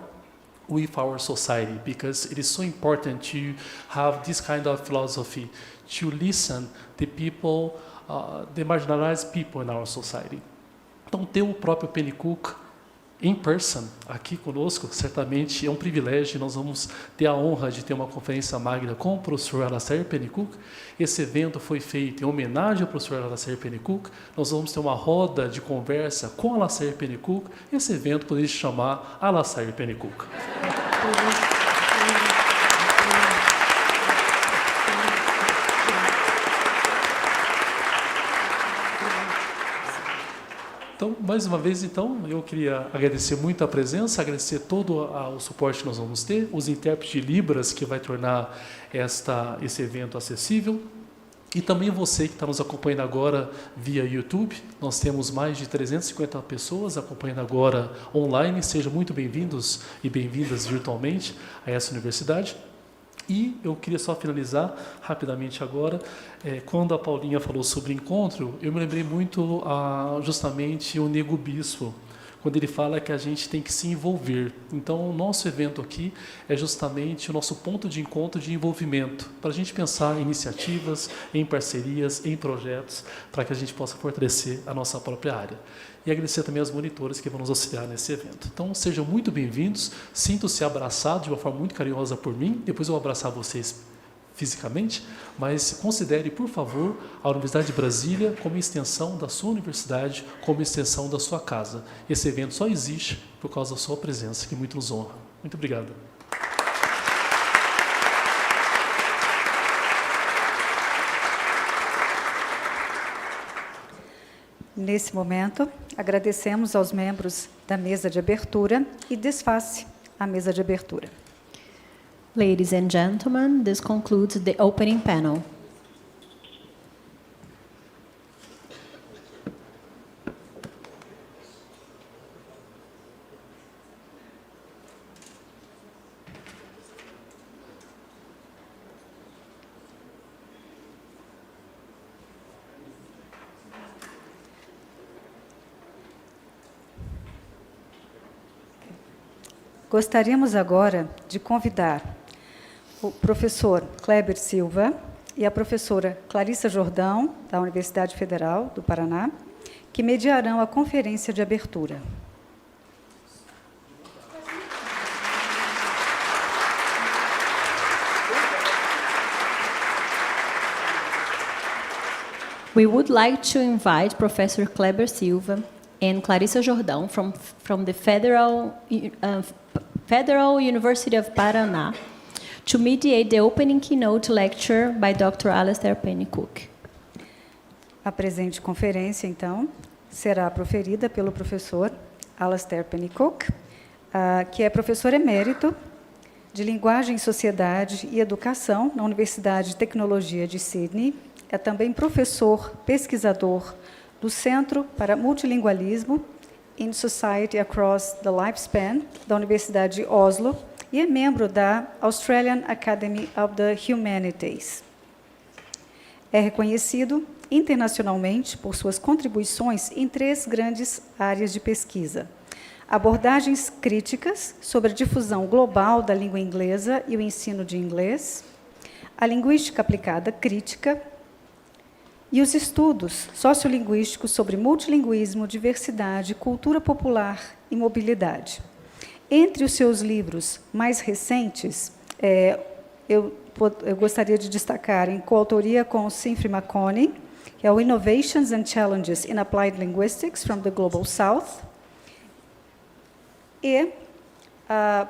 with our society, because it is so important to have this kind of philosophy, to listen to people, the marginalized people in our society. Então, ter o próprio Pennycook in person aqui conosco, certamente é um privilégio. Nós vamos ter a honra de ter uma conferência magna com o professor Alastair Pennycook. Esse evento foi feito em homenagem ao professor Alastair Pennycook. Nós vamos ter uma roda de conversa com Alastair Pennycook. Esse evento poderia se chamar Alastair Pennycook. Então, mais uma vez, eu queria agradecer muito a presença, agradecer todo o suporte que nós vamos ter, os intérpretes de Libras, que vai tornar esse evento acessível, e também você que está nos acompanhando agora via YouTube. Nós temos mais de 350 pessoas acompanhando agora online. Sejam muito bem-vindos e bem-vindas virtualmente a essa universidade. E eu queria só finalizar rapidamente agora, quando a Paulinha falou sobre encontro, eu me lembrei muito justamente o Nego Bispo, quando ele fala que a gente tem que se envolver. Então, o nosso evento aqui é justamente o nosso ponto de encontro de envolvimento, para a gente pensar em iniciativas, em parcerias, em projetos, para que a gente possa fortalecer a nossa própria área. E agradecer também aos monitores que vão nos auxiliar nesse evento. Então, sejam muito bem-vindos, sintam-se abraçados de uma forma muito carinhosa por mim, depois eu vou abraçar vocês fisicamente, mas considere, por favor, a Universidade de Brasília como extensão da sua universidade, como extensão da sua casa. Esse evento só existe por causa da sua presença, que muito nos honra. Muito obrigado. Nesse momento, agradecemos aos membros da mesa de abertura e desface a mesa de abertura. Ladies and gentlemen, this concludes the opening panel. Gostaríamos agora de convidar o professor Kleber Silva e a professora Clarissa Jordão, da Universidade Federal do Paraná, que mediarão a conferência de abertura. We would like to invite Professor Kleber Silva and Clarissa Jordão from the Federal University of Paraná to mediate the opening keynote lecture by Dr. Alastair Pennycook. A presente conferência, então, será proferida pelo professor Alastair Pennycook. que é professor emérito de Linguagem, Sociedade e Educação na Universidade de Tecnologia de Sydney. É também professor pesquisador do Centro para Multilingualismo in Society Across the Lifespan, da Universidade de Oslo, e é membro da Australian Academy of the Humanities. É reconhecido internacionalmente por suas contribuições em 3 grandes áreas de pesquisa: abordagens críticas sobre a difusão global da língua inglesa e o ensino de inglês, a linguística aplicada crítica e os estudos sociolinguísticos sobre multilinguismo, diversidade, cultura popular e mobilidade. Entre os seus livros mais recentes, eu gostaria de destacar, em coautoria com Sinfrey McConney, que é o Innovations and Challenges in Applied Linguistics from the Global South, e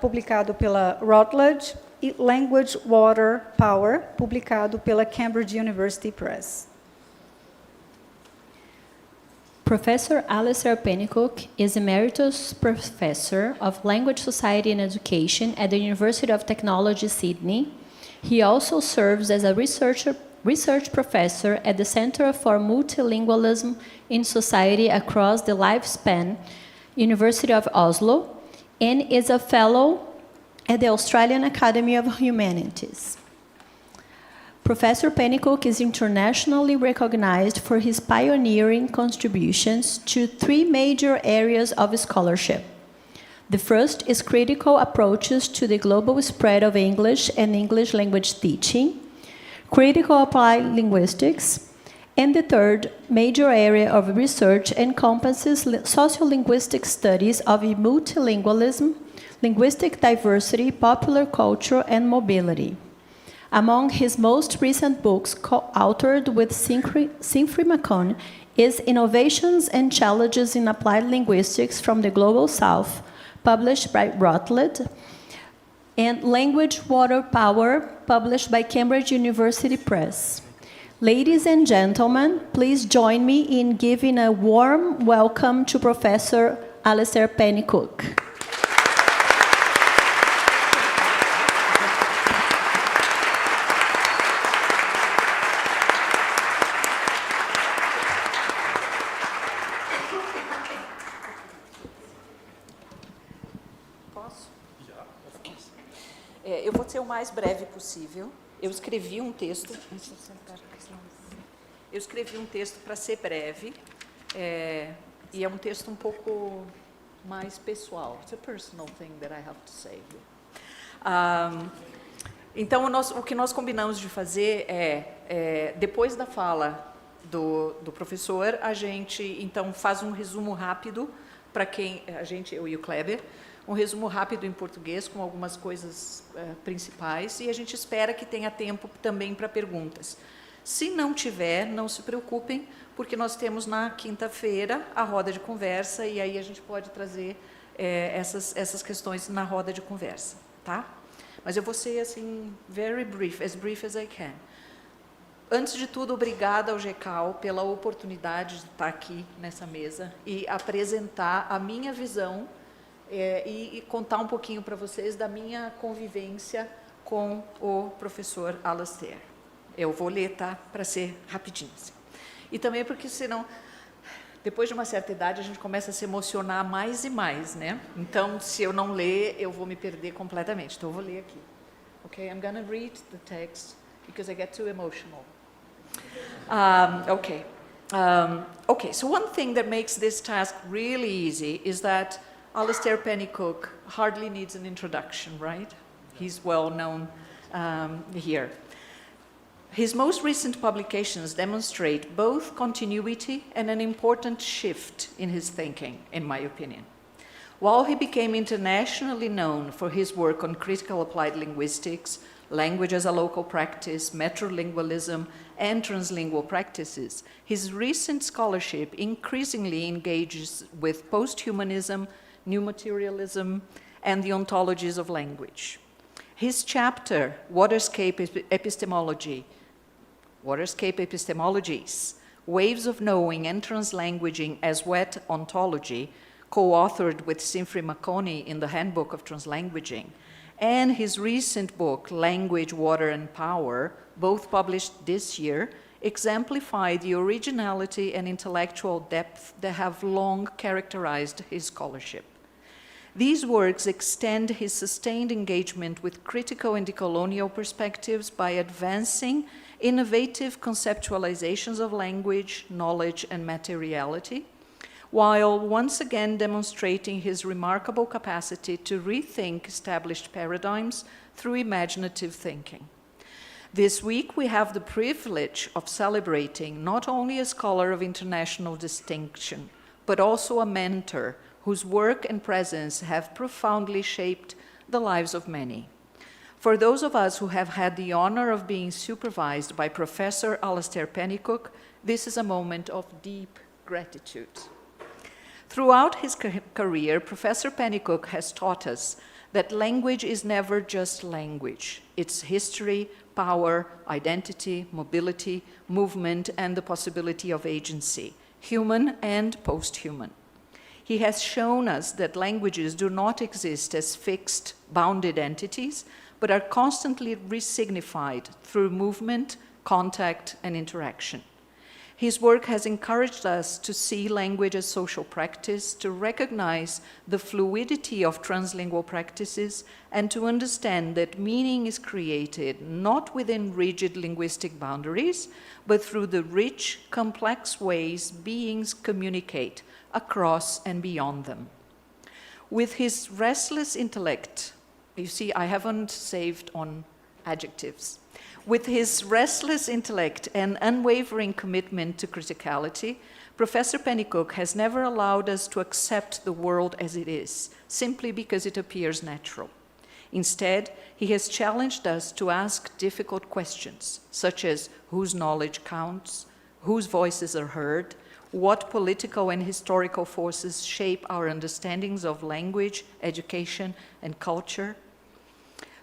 publicado pela Routledge, e Language, Water, Power, publicado pela Cambridge University Press. Professor Alistair Pennycook is Emeritus Professor of Language, Society and Education at the University of Technology, Sydney. He also serves as a research professor at the Centre for Multilingualism in Society Across the Lifespan, University of Oslo, and is a fellow at the Australian Academy of Humanities. Professor Pennycook is internationally recognized for his pioneering contributions to 3 major areas of scholarship. The first is critical approaches to the global spread of English and English language teaching, critical applied linguistics, and the third major area of research encompasses sociolinguistic studies of multilingualism, linguistic diversity, popular culture, and mobility. Among his most recent books, co-authored with Sinfrey McConney, is Innovations and Challenges in Applied Linguistics from the Global South, published by Routledge, and Language, Water, Power, published by Cambridge University Press. Ladies and gentlemen, please join me in giving a warm welcome to Professor Alistair Pennycook. Eu vou ser o mais breve possível. Eu escrevi um texto. Para ser breve, e é um texto um pouco mais pessoal. It's a personal thing that I have to say. Então, o que nós combinamos de fazer depois da fala do professor, a gente então faz um resumo rápido para quem eu e o Kleber. Um resumo rápido em português, com algumas coisas principais, e a gente espera que tenha tempo também para perguntas. Se não tiver, não se preocupem, porque nós temos na quinta-feira a roda de conversa, e aí a gente pode trazer essas questões na roda de conversa, tá? Mas eu vou ser, assim, very brief as I can. Antes de tudo, obrigada ao GECAL pela oportunidade de estar aqui nessa mesa e apresentar a minha visão e contar um pouquinho para vocês da minha convivência com o professor Alistair. Eu vou ler, tá? Para ser rapidinho. Assim. E também porque, senão, depois de uma certa idade, a gente começa a se emocionar mais e mais, né? Então, se eu não ler, eu vou me perder completamente. Então, eu vou ler aqui. Okay, I'm going to read the text because I get too emotional. Okay, so one thing that makes this task really easy is that Alistair Pennycook hardly needs an introduction, right? He's well known here. His most recent publications demonstrate both continuity and an important shift in his thinking, in my opinion. While he became internationally known for his work on critical applied linguistics, language as a local practice, metrolingualism, and translingual practices, his recent scholarship increasingly engages with post-humanism, new materialism, and the ontologies of language. His chapter, Waterscape Epistemologies, Waves of Knowing and Translanguaging as Wet Ontology, co-authored with Sinfri Makoni in the Handbook of Translanguaging, and his recent book, Language, Water, and Power, both published this year, exemplify the originality and intellectual depth that have long characterized his scholarship. These works extend his sustained engagement with critical and decolonial perspectives by advancing innovative conceptualizations of language, knowledge, and materiality, while once again demonstrating his remarkable capacity to rethink established paradigms through imaginative thinking. This week, we have the privilege of celebrating not only a scholar of international distinction, but also a mentor whose work and presence have profoundly shaped the lives of many. For those of us who have had the honor of being supervised by Professor Alastair Pennycook, this is a moment of deep gratitude. Throughout his career, Professor Pennycook has taught us that language is never just language. It's history, power, identity, mobility, movement, and the possibility of agency, human and post-human. He has shown us that languages do not exist as fixed, bounded entities, but are constantly resignified through movement, contact, and interaction. His work has encouraged us to see language as social practice, to recognize the fluidity of translingual practices, and to understand that meaning is created not within rigid linguistic boundaries, but through the rich, complex ways beings communicate across and beyond them. With his restless intellect, you see, I haven't saved on adjectives. With his restless intellect and unwavering commitment to criticality, Professor Pennycook has never allowed us to accept the world as it is, simply because it appears natural. Instead, he has challenged us to ask difficult questions, such as whose knowledge counts, whose voices are heard, what political and historical forces shape our understandings of language, education, and culture.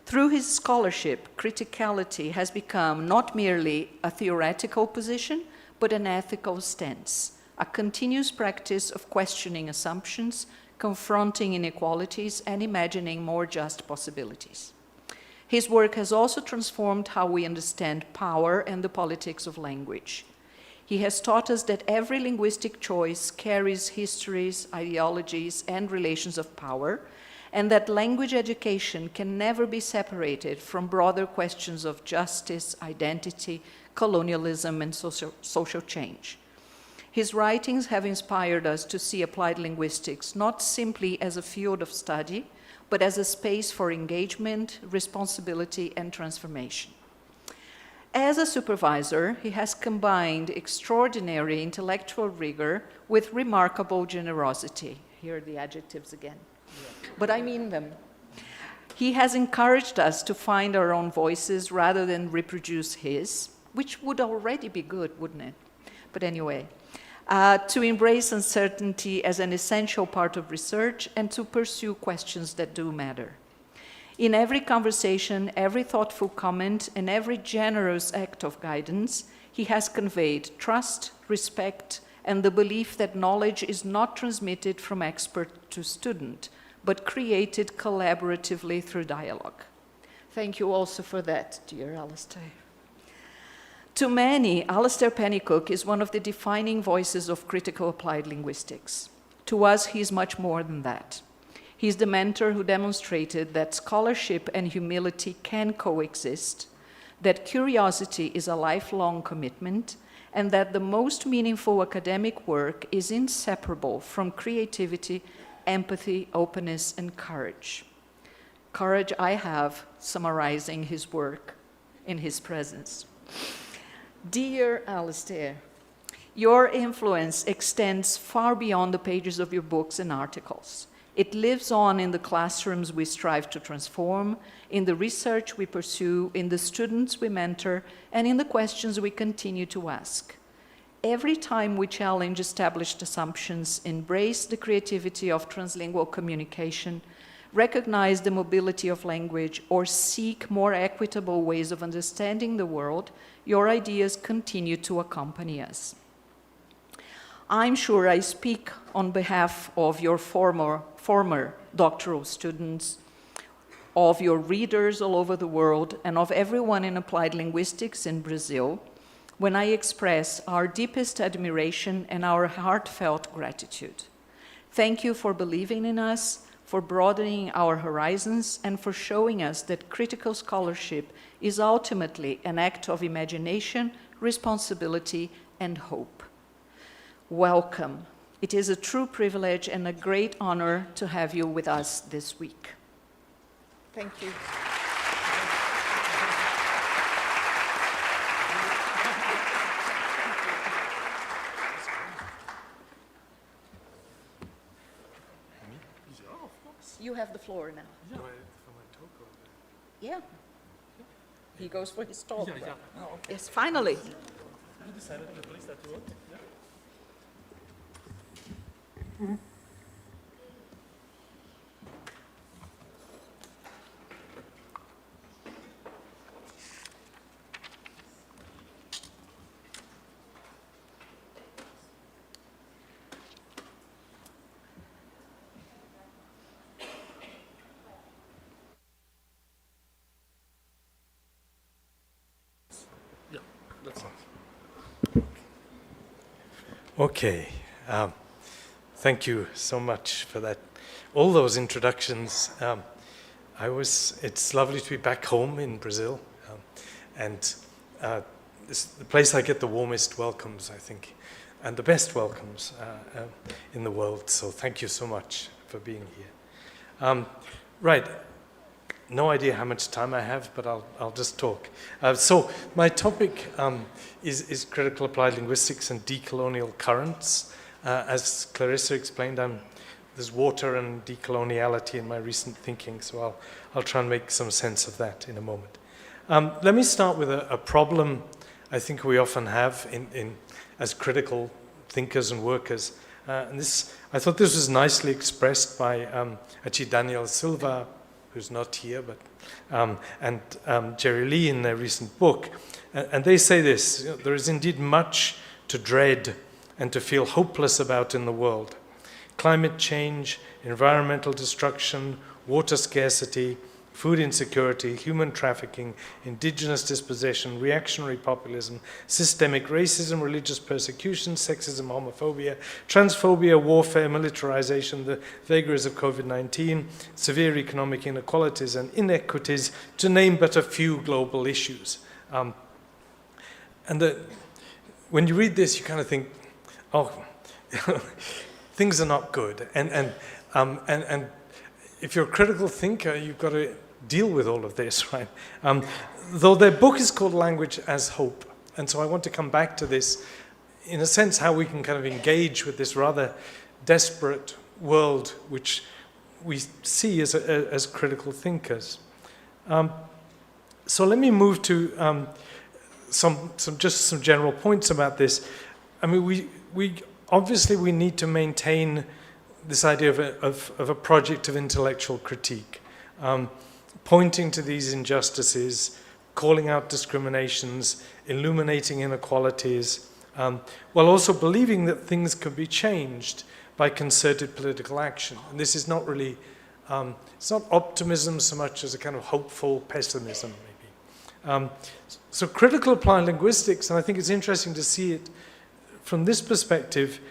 Through his scholarship, criticality has become not merely a theoretical position, but an ethical stance, a continuous practice of questioning assumptions, confronting inequalities, and imagining more just possibilities. His work has also transformed how we understand power and the politics of language. He has taught us that every linguistic choice carries histories, ideologies, and relations of power, and that language education can never be separated from broader questions of justice, identity, colonialism, and social change. His writings have inspired us to see applied linguistics not simply as a field of study, but as a space for engagement, responsibility, and transformation. As a supervisor, he has combined extraordinary intellectual rigor with remarkable generosity. Here are the adjectives again. But I mean them. He has encouraged us to find our own voices rather than reproduce his, which would already be good, wouldn't it? But anyway, to embrace uncertainty as an essential part of research and to pursue questions that do matter. In every conversation, every thoughtful comment, and every generous act of guidance, he has conveyed trust, respect, and the belief that knowledge is not transmitted from expert to student, but created collaboratively through dialogue. Thank you also for that, dear Alastair. To many, Alastair Pennycook is one of the defining voices of critical applied linguistics. To us, he is much more than that. He is the mentor who demonstrated that scholarship and humility can coexist, that curiosity is a lifelong commitment, and that the most meaningful academic work is inseparable from creativity, empathy, openness, and courage. Courage I have summarizing his work in his presence. Dear Alastair, your influence extends far beyond the pages of your books and articles. It lives on in the classrooms we strive to transform, in the research we pursue, in the students we mentor, and in the questions we continue to ask. Every time we challenge established assumptions, embrace the creativity of translingual communication, recognize the mobility of language, or seek more equitable ways of understanding the world, your ideas continue to accompany us. I'm sure I speak on behalf of your former doctoral students, of your readers all over the world, and of everyone in applied linguistics in Brazil, when I express our deepest admiration and our heartfelt gratitude. Thank you for believing in us, for broadening our horizons, and for showing us that critical scholarship is ultimately an act of imagination, responsibility, and hope. Welcome. It is a true privilege and a great honor to have you with us this week. Thank you. You have the floor now. Yeah. He goes for his talk. Yes, finally. You decided the place that you want? Yeah. Yeah, that's nice. Okay, thank you so much for that. All those introductions. It's lovely to be back home in Brazil, and this is the place I get the warmest welcomes, I think, and the best welcomes in the world. So thank you so much for being here. Right. No idea how much time I have, but I'll just talk. So my topic is critical applied linguistics and decolonial currents. As Clarissa explained, there's water and decoloniality in my recent thinking, so I'll try and make some sense of that in a moment. Let me start with a problem I think we often have as critical thinkers and workers. And I thought this was nicely expressed by actually Daniel Silva, who's not here, but and Jerry Lee in their recent book. And they say this: there is indeed much to dread and to feel hopeless about in the world. Climate change, environmental destruction, water scarcity, food insecurity, human trafficking, indigenous dispossession, reactionary populism, systemic racism, religious persecution, sexism, homophobia, transphobia, warfare, militarization, the vagaries of COVID-19, severe economic inequalities and inequities, to name but a few global issues. When you read this, you kind of think, oh, things are not good. And if you're a critical thinker, you've got to deal with all of this, right? Though their book is called Language as Hope. And so I want to come back to this, in a sense, how we can kind of engage with this rather desperate world which we see as critical thinkers. So let me move to some general points about this. I mean, we obviously need to maintain this idea of a project of intellectual critique, pointing to these injustices, calling out discriminations, illuminating inequalities, while also believing that things can be changed by concerted political action. And this is not really, it's not optimism so much as a kind of hopeful pessimism, maybe. So critical applied linguistics, and I think it's interesting to see it from this perspective,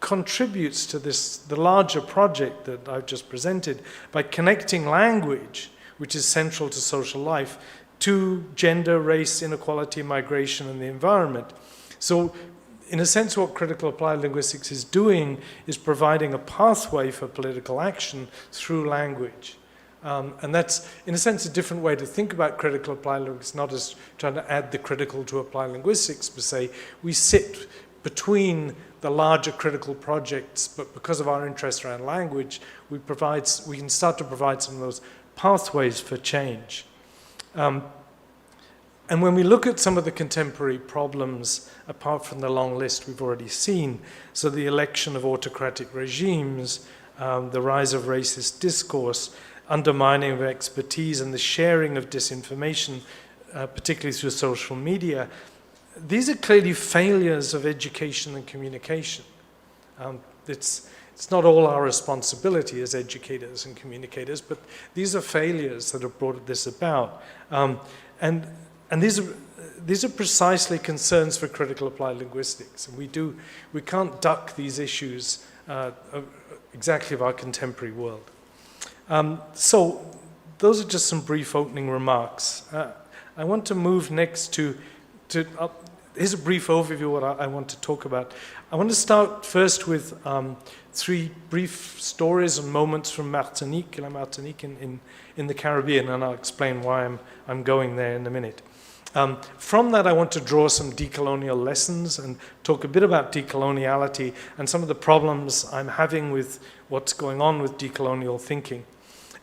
contributes to the larger project that I've just presented by connecting language, which is central to social life, to gender, race, inequality, migration, and the environment. So in a sense, what critical applied linguistics is doing is providing a pathway for political action through language. And that's, in a sense, a different way to think about critical applied linguistics, not as trying to add the critical to applied linguistics, per se. We sit between the larger critical projects, but because of our interest around language, we can start to provide some of those pathways for change. And when we look at some of the contemporary problems, apart from the long list we've already seen, so the election of autocratic regimes, the rise of racist discourse, undermining of expertise, and the sharing of disinformation, particularly through social media, these are clearly failures of education and communication. It's not all our responsibility as educators and communicators, but these are failures that have brought this about. And these are precisely concerns for critical applied linguistics. And we can't duck these issues exactly of our contemporary world. So those are just some brief opening remarks. I want to move next to here's a brief overview of what I want to talk about. I want to start first with 3 brief stories and moments from Martinique, La Martinique in the Caribbean, and I'll explain why I'm going there in a minute. From that, I want to draw some decolonial lessons and talk a bit about decoloniality and some of the problems I'm having with what's going on with decolonial thinking.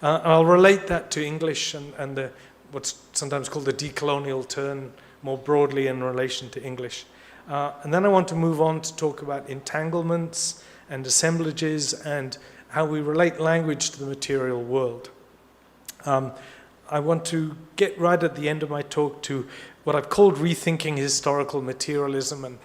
I'll relate that to English and what's sometimes called the decolonial turn more broadly in relation to English. And then I want to move on to talk about entanglements and assemblages and how we relate language to the material world. I want to get right at the end of my talk to what I've called rethinking historical materialism, and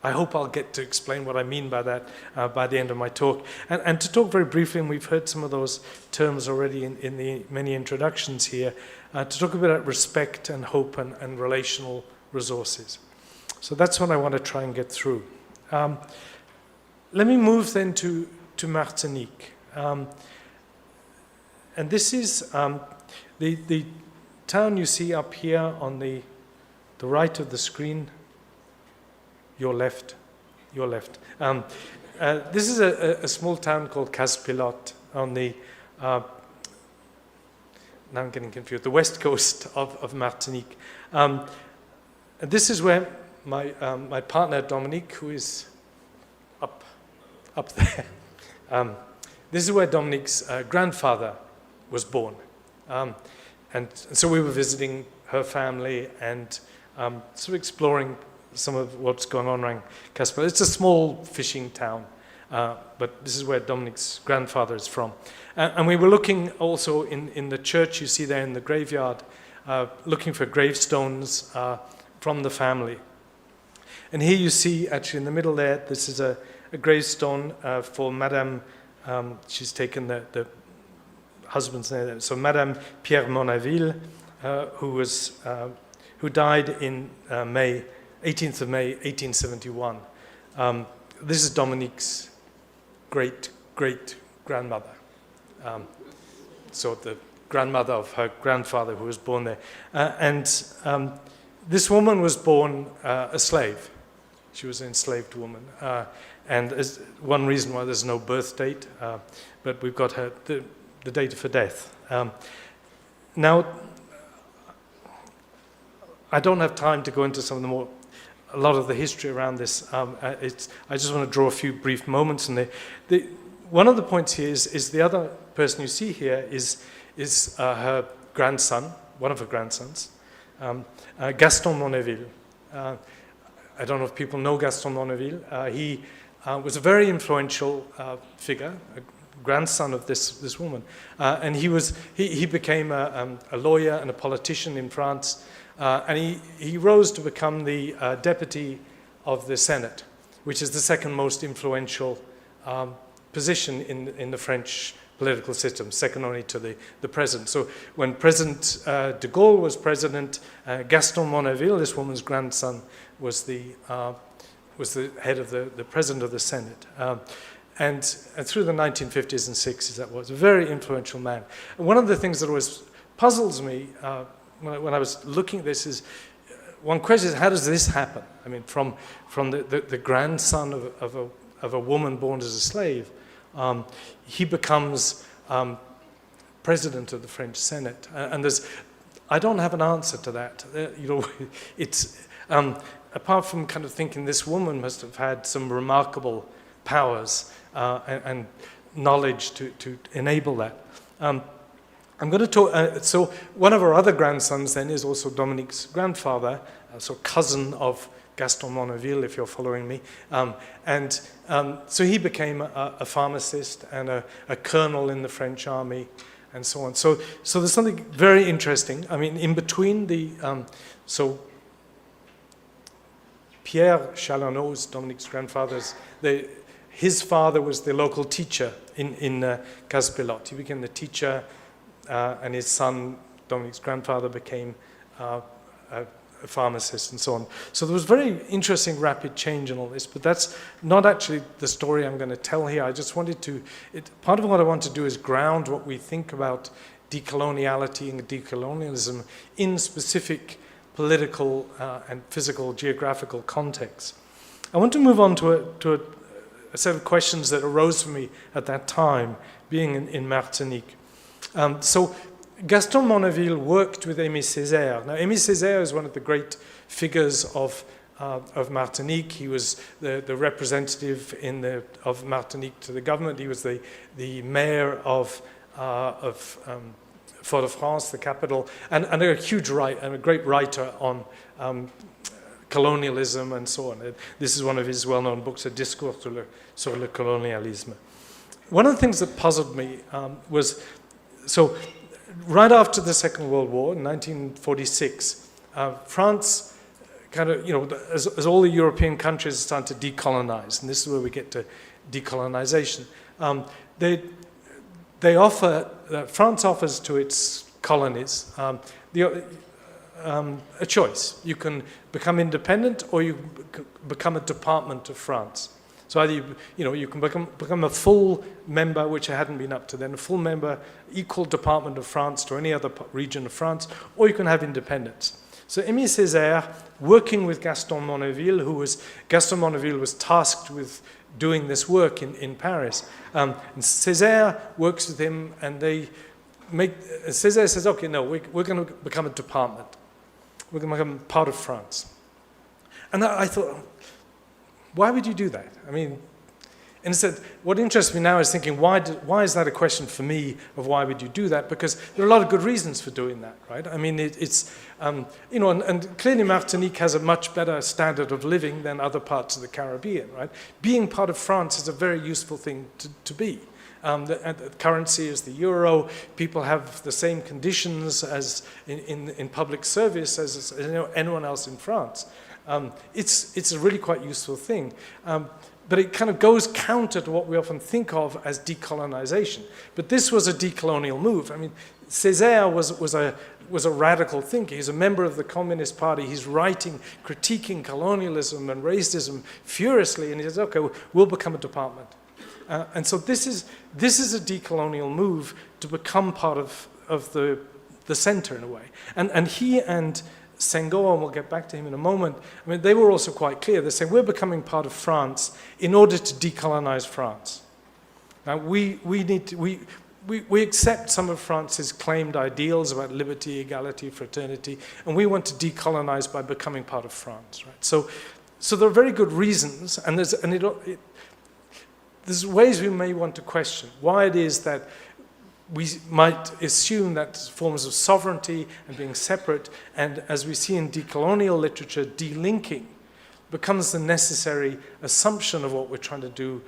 I hope I'll get to explain what I mean by that by the end of my talk. And to talk very briefly, and we've heard some of those terms already in the many introductions here, to talk a bit about respect and hope and relational resources. So that's what I want to try and get through. Let me move then to Martinique. And this is the town you see up here on the right of the screen. Your left. This is a small town called Casse-Pilote on the, now I'm getting confused, the west coast of Martinique. This is where my partner Dominique, who is up there, this is where Dominique's grandfather was born. And so we were visiting her family and sort of exploring some of what's going on around Casse-Pilote. It's a small fishing town, but this is where Dominique's grandfather is from. And we were looking also in the church you see there in the graveyard, looking for gravestones from the family. And here you see, actually in the middle there, this is a gravestone for Madame, she's taken the husband's name, so Madame Pierre Monaville, who died in 18th of May, 1871. This is Dominique's great-great-grandmother. So the grandmother of her grandfather who was born there. This woman was born a slave. She was an enslaved woman. And as one reason why there's no birth date, but we've got her the date of her death. Now, I don't have time to go into a lot of the history around this. I just want to draw a few brief moments. And one of the points here is the other person you see here is her grandson, one of her grandsons, Gaston Monaville. I don't know if people know Gaston Monaville. He was a very influential figure, a grandson of this woman, and he became a lawyer and a politician in France. And he rose to become the deputy of the Senate, which is the second most influential position in the French political system, second only to the president. So when President de Gaulle was president, Gaston Monaville, this woman's grandson, was the head of the president of the Senate. And through the 1950s and 60s, that was a very influential man. And one of the things that always puzzles me when I was looking at this is, one question is, how does this happen? I mean, from the grandson of a woman born as a slave, he becomes president of the French Senate. And I don't have an answer to that. It's apart from kind of thinking this woman must have had some remarkable powers and knowledge to enable that. I'm going to talk, so one of our other grandsons then is also Dominique's grandfather, so cousin of Gaston Monaville, if you're following me. So he became a pharmacist and a colonel in the French army and so on. So there's something very interesting. I mean, in between so Pierre Chalonneau's, Dominique's grandfather's, his father was the local teacher in Casse-Pilote. He became the teacher, and his son, Dominique's grandfather, became a pharmacist and so on. So there was very interesting rapid change in all this, but that's not actually the story I'm going to tell here. I just wanted to, part of what I want to do is ground what we think about decoloniality and decolonialism in specific political and physical geographical contexts. I want to move on to a set of questions that arose for me at that time, being in Martinique. So Gaston Monaville worked with Aimé Césaire. Now, Aimé Césaire is one of the great figures of Martinique. He was the representative of Martinique to the government. He was the mayor of Fort-de-France, the capital, and a huge and a great writer on colonialism and so on. This is one of his well-known books, A Discours sur le colonialisme. One of the things that puzzled me was, so right after the Second World War, in 1946, France kind of, as all the European countries started to decolonize, and this is where we get to decolonization, France offers to its colonies a choice. You can become independent, or you become a department of France. So either you can become a full member, which I hadn't been up to then, a full member, equal department of France to any other region of France, or you can have independence. So Aimé Césaire, working with Gaston Monaville, Gaston Monaville was tasked with doing this work in Paris. And Césaire works with him, and Césaire says, okay, no, we're going to become a department. We're going to become part of France. And I thought, why would you do that? I mean, instead, what interests me now is thinking, why is that a question for me of why would you do that? Because there are a lot of good reasons for doing that, right? I mean, and clearly Martinique has a much better standard of living than other parts of the Caribbean, right? Being part of France is a very useful thing to be. The currency is the euro. People have the same conditions as in public service as anyone else in France. It's a really quite useful thing. But it kind of goes counter to what we often think of as decolonization. But this was a decolonial move. I mean, Césaire was a radical thinker. He's a member of the Communist Party. He's writing, critiquing colonialism and racism furiously, and he says, okay, we'll become a department. And so this is a decolonial move to become part of the center in a way. And he and Senghor, and we'll get back to him in a moment, I mean, they were also quite clear. They're saying, we're becoming part of France in order to decolonize France. Now, we accept some of France's claimed ideals about liberty, equality, fraternity, and we want to decolonize by becoming part of France, right? So there are very good reasons, and there's ways we may want to question why it is that we might assume that forms of sovereignty and being separate, and as we see in decolonial literature, delinking becomes the necessary assumption of what we're trying to do,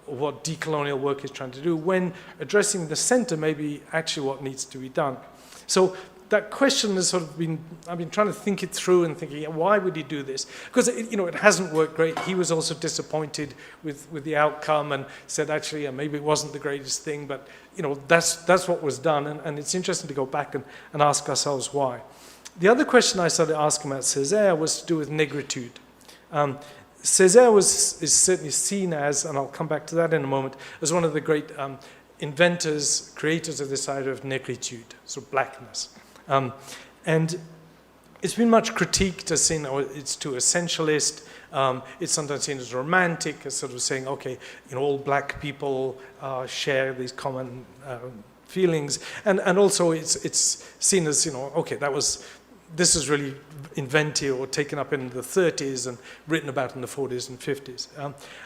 what decolonial work is trying to do, when addressing the center may be actually what needs to be done. So that question has sort of I've been trying to think it through and thinking, why would he do this? Because it hasn't worked great. He was also disappointed with the outcome and said, actually, maybe it wasn't the greatest thing, but that's what was done. And it's interesting to go back and ask ourselves why. The other question I started asking about Césaire was to do with negritude. Césaire is certainly seen as, and I'll come back to that in a moment, as one of the great inventors, creators of this idea of negritude, so blackness. And it's been much critiqued as seen, it's too essentialist. It's sometimes seen as romantic, as sort of saying, okay, all black people share these common feelings, and also it's seen as, okay, this is really invented or taken up in the 30s and written about in the 40s and 50s.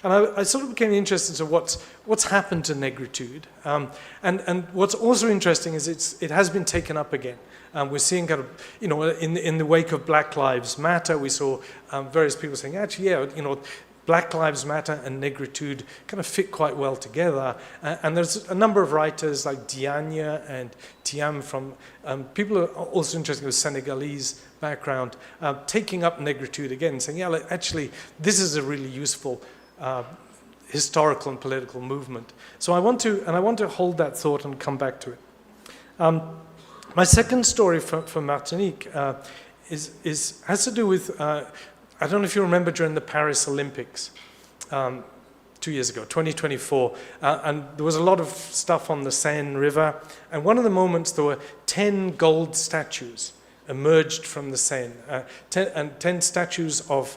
And I sort of became interested in what's happened to negritude. And what's also interesting is it has been taken up again. We're seeing kind of, in the wake of Black Lives Matter, we saw various people saying, actually, Black Lives Matter and negritude kind of fit quite well together. And there's a number of writers like Diagne and Thiam from, people are also interested with Senegalese background, taking up negritude again, saying, yeah, actually, this is a really useful historical and political movement. So I want to hold that thought and come back to it. My second story from Martinique has to do with, I don't know if you remember during the Paris Olympics 2 years ago, 2024, and there was a lot of stuff on the Seine River, and one of the moments there were 10 gold statues emerged from the Seine, 10 statues of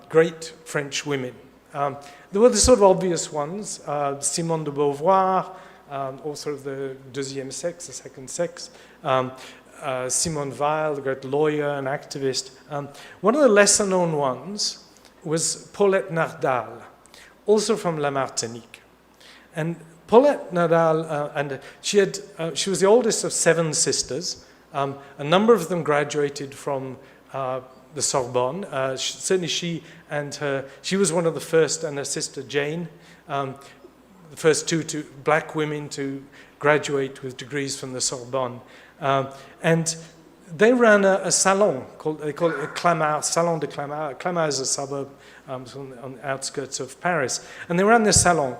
great French women. There were the sort of obvious ones, Simone de Beauvoir, author of the Deuxième Sexe, the Second Sex, Simone Weil, the great lawyer and activist. One of the lesser known ones was Paulette Nardal, also from La Martinique. And Paulette Nardal, she was the oldest of 7 sisters. A number of them graduated from the Sorbonne. Certainly she was one of the first, and her sister Jane, the first 2 black women to graduate with degrees from the Sorbonne. And they ran a salon, they call it a Clamart, Salon de Clamart. Clamart is a suburb on the outskirts of Paris. And they ran this salon.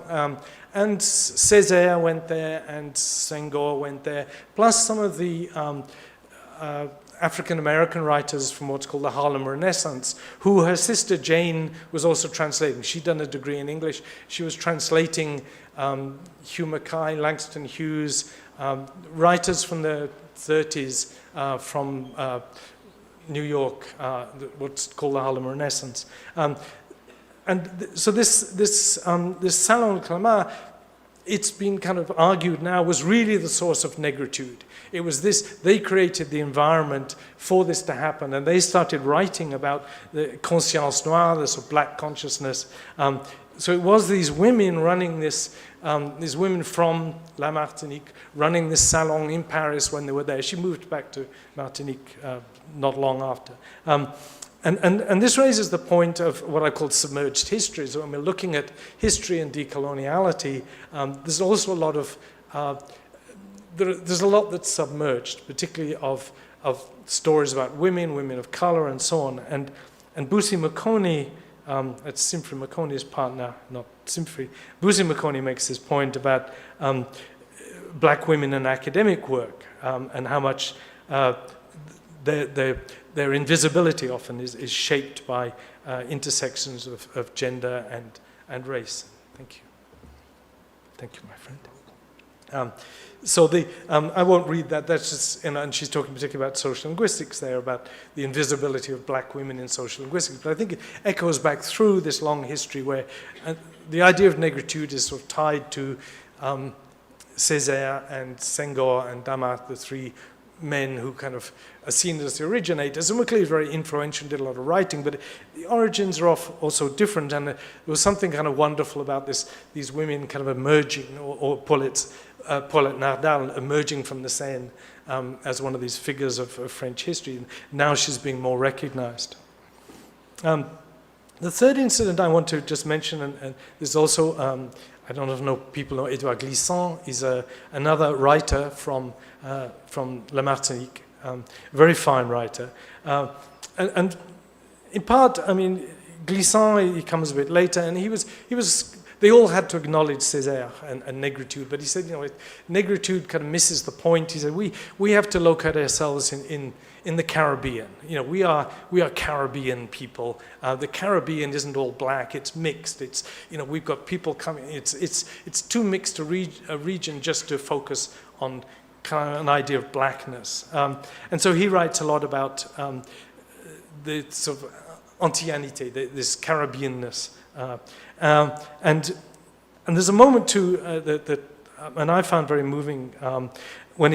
And Césaire went there, and Senghor went there, plus some of the African-American writers from what's called the Harlem Renaissance, who her sister Jane was also translating. She'd done a degree in English. She was translating Hugh Mackay, Langston Hughes, writers from the 30s from New York, what's called the Harlem Renaissance. So this Salon de Clamart, it's been kind of argued now, was really the source of negritude. It was this, they created the environment for this to happen, and they started writing about the conscience noire, the sort of black consciousness. So it was these women running this, these women from La Martinique running this salon in Paris when they were there. She moved back to Martinique not long after. And this raises the point of what I call submerged history. So when we're looking at history and decoloniality, there's also a lot of, there's a lot that's submerged, particularly of stories about women of color and so on. And Busi Makoni, that's Simfrey Makoni's partner, not Simfrey. Busi Makoni makes this point about black women in academic work and how much their invisibility often is shaped by intersections of gender and race. Thank you. Thank you, my friend. So I won't read that. That's just, and she's talking particularly about social linguistics there, about the invisibility of black women in social linguistics. But I think it echoes back through this long history where the idea of negritude is sort of tied to Césaire and Senghor and Damat, the 3 men who kind of are seen as the originators, and were clearly very influential, did a lot of writing, but the origins are also different, and there was something kind of wonderful about these women kind of emerging, or Paulette Nardal emerging from the Seine as one of these figures of French history, and now she's being more recognized. The third incident I want to just mention, and there's also, I don't know if people know Edouard Glissant, is another writer from La Martinique, very fine writer. And in part, I mean, Glissant, he comes a bit later, and he was they all had to acknowledge Césaire and negritude, but he said, negritude kind of misses the point. He said, we have to locate ourselves in the Caribbean. We are Caribbean people. The Caribbean isn't all black; it's mixed. It's we've got people coming. It's too mixed a region just to focus on kind of an idea of blackness. And so he writes a lot about the sort of Antillanité, this Caribbeanness. And there's a moment too that and I found very moving when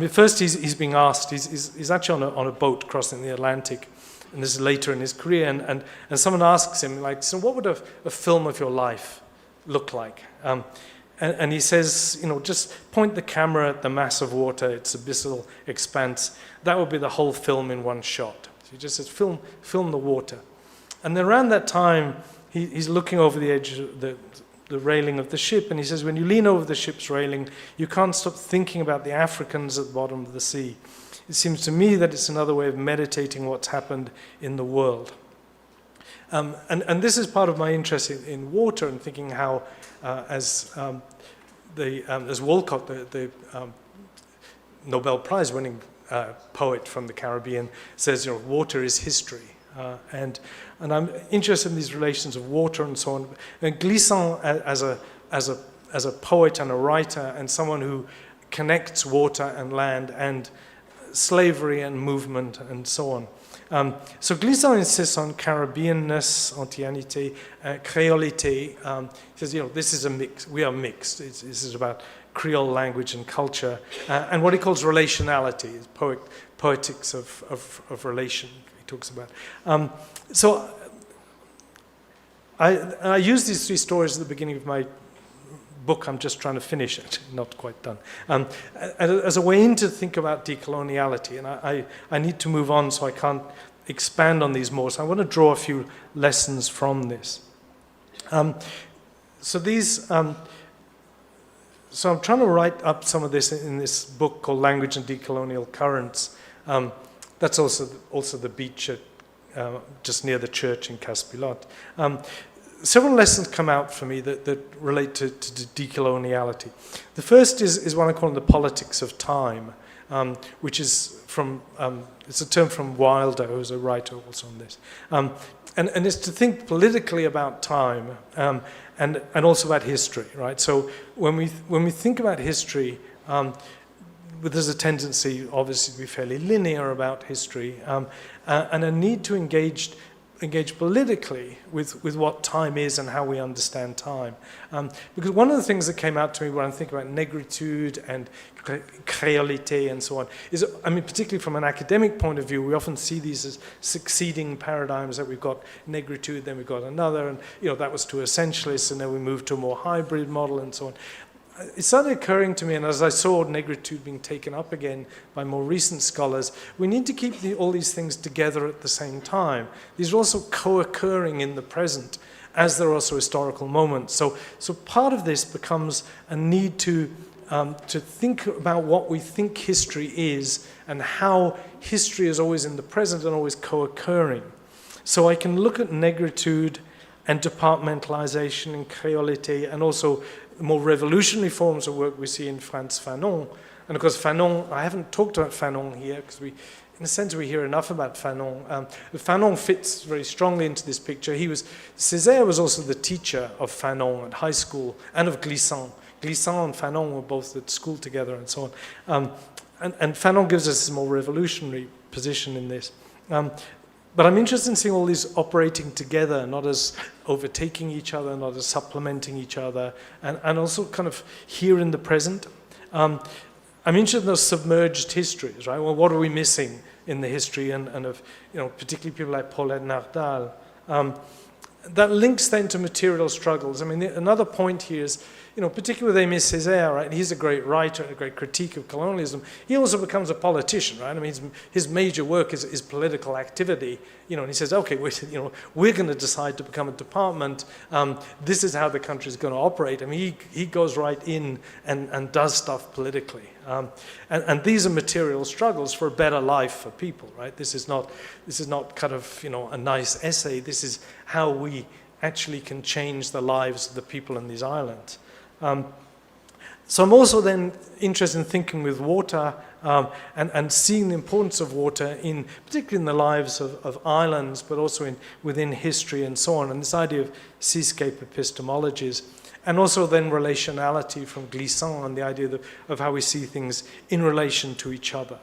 first he's being asked, he's actually on a boat crossing the Atlantic, and this is later in his career, and someone asks him, like, so what would a film of your life look like? And he says, just point the camera at the mass of water, its abyssal expanse. That would be the whole film in one shot. So he just says, film the water. And then around that time, he's looking over the edge of the railing of the ship, and he says, when you lean over the ship's railing, you can't stop thinking about the Africans at the bottom of the sea. it seems to me that it's another way of meditating what's happened in the world. And this is part of my interest in water and thinking how, as Walcott, the Nobel Prize-winning poet from the Caribbean, says, water is history. And I'm interested in these relations of water and so on. And Glissant, as a poet and a writer and someone who connects water and land and slavery and movement and so on. So Glissant insists on Caribbeanness, Antillanité, Créolité. He says, this is a mix. We are mixed. This is about Creole language and culture, and what he calls relationality, poetics of relation. He talks about. So I use these three stories at the beginning of my book. I'm just trying to finish it, not quite done, as a way in to think about decoloniality. And I need to move on, so I can't expand on these more. So I want to draw a few lessons from this. So I'm trying to write up some of this in this book called Language and Decolonial Currents. That's also the beach at, just near the church in Caspilot. Several lessons come out for me that relate to decoloniality. The first is what I call the politics of time, which is from, it's a term from Wilder, who's a writer also on this. And it's to think politically about time and also about history, right? So when we think about history, there's a tendency, obviously, to be fairly linear about history, and a need to engage politically with what time is and how we understand time. Because one of the things that came out to me when I think about negritude and créolité and so on is, particularly from an academic point of view, we often see these as succeeding paradigms, that we've got negritude, then we've got another, and that was to essentialists, and then we moved to a more hybrid model and so on. It started occurring to me, and as I saw negritude being taken up again by more recent scholars, we need to keep all these things together at the same time. These are also co-occurring in the present, as there are also historical moments. So part of this becomes a need to think about what we think history is and how history is always in the present and always co-occurring. So I can look at negritude and departmentalization and créolité, and also more revolutionary forms of work we see in Frantz Fanon. And of course, Fanon, I haven't talked about Fanon here because in a sense, we hear enough about Fanon. Fanon fits very strongly into this picture. Césaire was also the teacher of Fanon at high school and of Glissant. Glissant and Fanon were both at school together and so on. And Fanon gives us a more revolutionary position in this. But I'm interested in seeing all these operating together, not as overtaking each other, not as supplementing each other, and also kind of here in the present. I'm interested in those submerged histories, right? Well, what are we missing in the history and of, particularly people like Paulette Nardal? That links then to material struggles. Another point here is, particularly with Aimé Césaire, right? He's a great writer, a great critique of colonialism. He also becomes a politician, right? His major work is political activity, and he says, okay, we're going to decide to become a department. This is how the country is going to operate. He goes right in and does stuff politically. And these are material struggles for a better life for people, right? This is not kind of, a nice essay. This is how we actually can change the lives of the people in these islands. So I'm also then interested in thinking with water and seeing the importance of water particularly in the lives of islands, but also within history and so on, and this idea of seascape epistemologies, and also then relationality from Glissant and the idea of how we see things in relation to each other.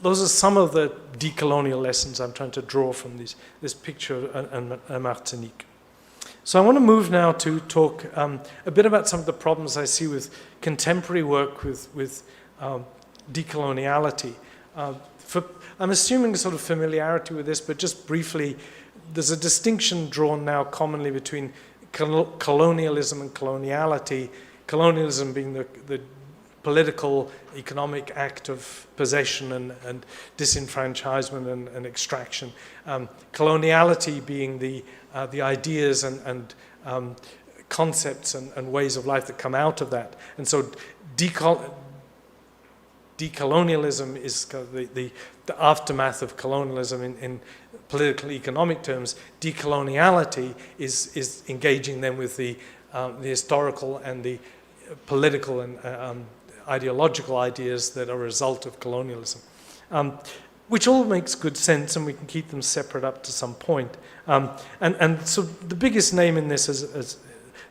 Those are some of the decolonial lessons I'm trying to draw from this picture of Martinique. So I want to move now to talk a bit about some of the problems I see with contemporary work with decoloniality. I'm assuming a sort of familiarity with this, but just briefly, there's a distinction drawn now commonly between colonialism and coloniality. Colonialism being the political, economic act of possession and disenfranchisement and extraction. Coloniality being the ideas and concepts and ways of life that come out of that. And so decolonialism is kind of the aftermath of colonialism in political economic terms. Decoloniality is engaging them with the historical and the political and ideological ideas that are a result of colonialism, which all makes good sense, and we can keep them separate up to some point. And so the biggest name in this as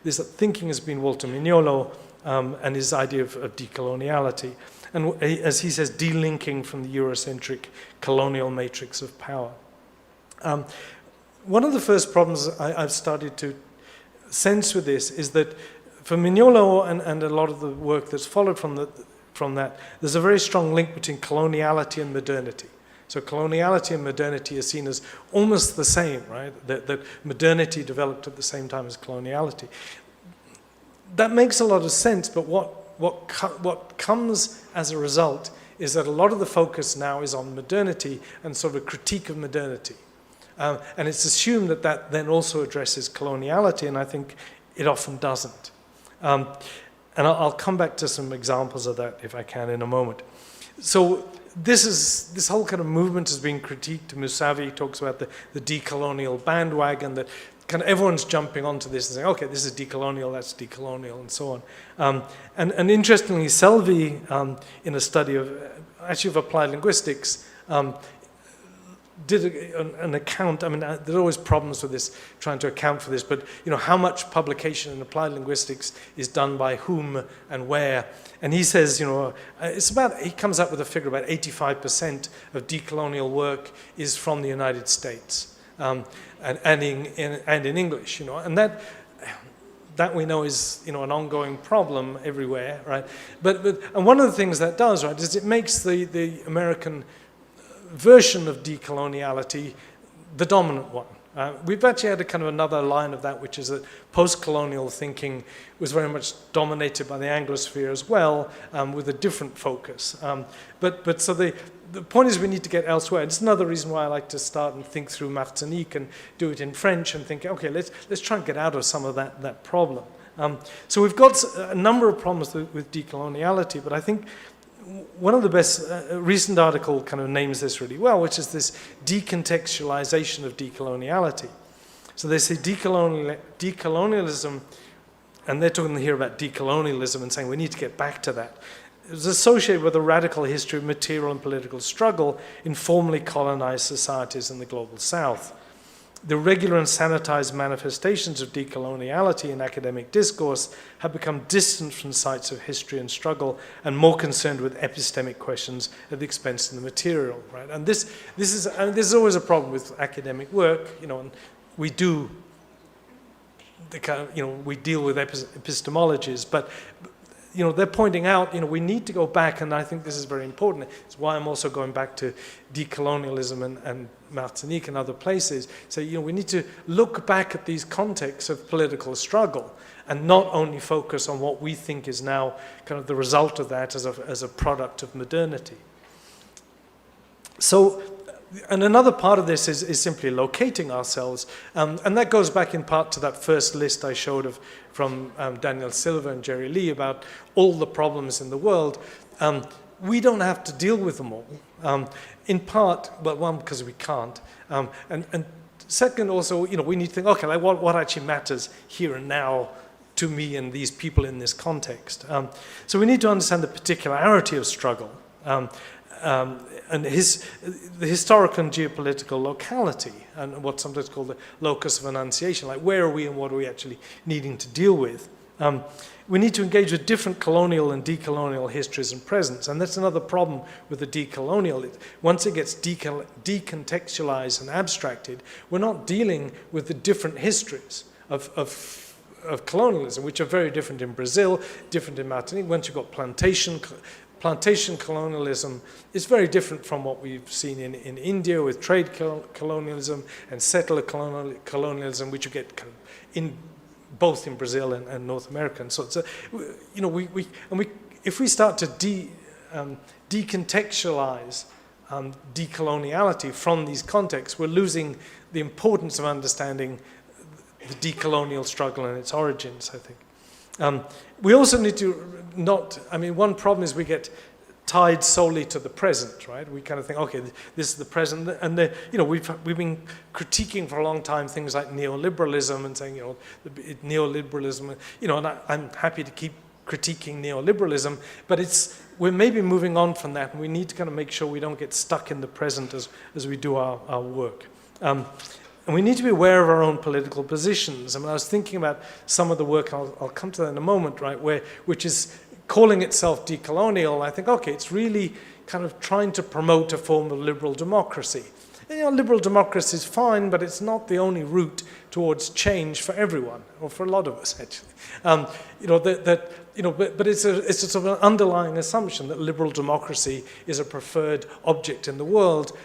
this thinking has been Walter Mignolo and his idea of decoloniality. And as he says, delinking from the Eurocentric colonial matrix of power. One of the first problems I've started to sense with this is that for Mignolo and a lot of the work that's followed from that, there's a very strong link between coloniality and modernity. So coloniality and modernity are seen as almost the same, right? That modernity developed at the same time as coloniality. That makes a lot of sense, but what comes as a result is that a lot of the focus now is on modernity and sort of a critique of modernity. And it's assumed that then also addresses coloniality, and I think it often doesn't. And I'll come back to some examples of that, if I can, in a moment. So this whole kind of movement is being critiqued. Mousavi talks about the decolonial bandwagon, that kind of everyone's jumping onto this and saying, okay, this is decolonial, that's decolonial, and so on. And interestingly, Selvi, in a study of applied linguistics, did an account. I mean, there are always problems with this, trying to account for this, but how much publication in applied linguistics is done by whom and where. And he says, he comes up with a figure about 85% of decolonial work is from the United States, and in English, and that we know is an ongoing problem everywhere, right? But and one of the things that does, right, is it makes the American version of decoloniality the dominant one. We've actually had a kind of another line of that, which is that post-colonial thinking was very much dominated by the Anglosphere as well, with a different focus. But so the point is we need to get elsewhere. It's another reason why I like to start and think through Martinique and do it in French and think, okay, let's try and get out of some of that problem. So we've got a number of problems with decoloniality, but I think one of the best recent article kind of names this really well, which is this decontextualization of decoloniality. So they say decolonialism, and they're talking here about decolonialism and saying we need to get back to that. It was associated with a radical history of material and political struggle in formerly colonized societies in the global south. The regular and sanitized manifestations of decoloniality in academic discourse have become distant from sites of history and struggle and more concerned with epistemic questions at the expense of the material, right? And this is always a problem with academic work, and we do the kind of, we deal with epistemologies, but they're pointing out, we need to go back, and I think this is very important. It's why I'm also going back to decolonialism and Martinique and other places. So, we need to look back at these contexts of political struggle and not only focus on what we think is now kind of the result of that as a product of modernity. So, and another part of this is simply locating ourselves, and that goes back in part to that first list I showed from Daniel Silva and Jerry Lee about all the problems in the world. We don't have to deal with them all. In part, well, one, because we can't, and second, also, we need to think, okay, like what actually matters here and now to me and these people in this context. So we need to understand the particularity of struggle. And the historical and geopolitical locality, and what's sometimes called the locus of enunciation, like where are we and what are we actually needing to deal with. We need to engage with different colonial and decolonial histories and presents, and that's another problem with the decolonial. Once it gets decontextualized and abstracted, we're not dealing with the different histories of colonialism, which are very different in Brazil, different in Martinique. Once you've got plantation colonialism is very different from what we've seen in India with trade colonialism and settler colonialism, which you get kind of both in Brazil and North America. And so it's if we start to decontextualize decoloniality from these contexts, we're losing the importance of understanding the decolonial struggle and its origins, I think. We also need to one problem is we get tied solely to the present, right? We kind of think, okay, this is the present, and we've been critiquing for a long time things like neoliberalism and saying, neoliberalism, and I'm happy to keep critiquing neoliberalism, but we're maybe moving on from that, and we need to kind of make sure we don't get stuck in the present as we do our work. And we need to be aware of our own political positions. I mean, I was thinking about some of the work, I'll come to that in a moment, right, which is calling itself decolonial. I think, okay, it's really kind of trying to promote a form of liberal democracy. And, liberal democracy is fine, but it's not the only route towards change for everyone, or for a lot of us, actually. But it's a sort of an underlying assumption that liberal democracy is a preferred object in the world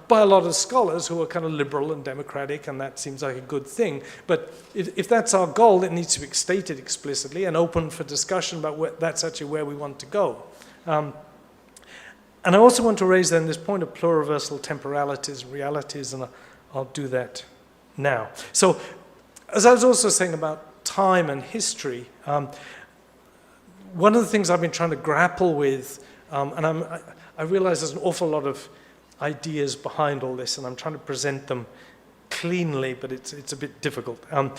by a lot of scholars who are kind of liberal and democratic, and that seems like a good thing. But if that's our goal, it needs to be stated explicitly and open for discussion about that's actually where we want to go. And I also want to raise then this point of pluriversal temporalities and realities, and I'll do that now. So, as I was also saying about time and history, one of the things I've been trying to grapple with, and I realize there's an awful lot of ideas behind all this, and I'm trying to present them cleanly, but it's a bit difficult. One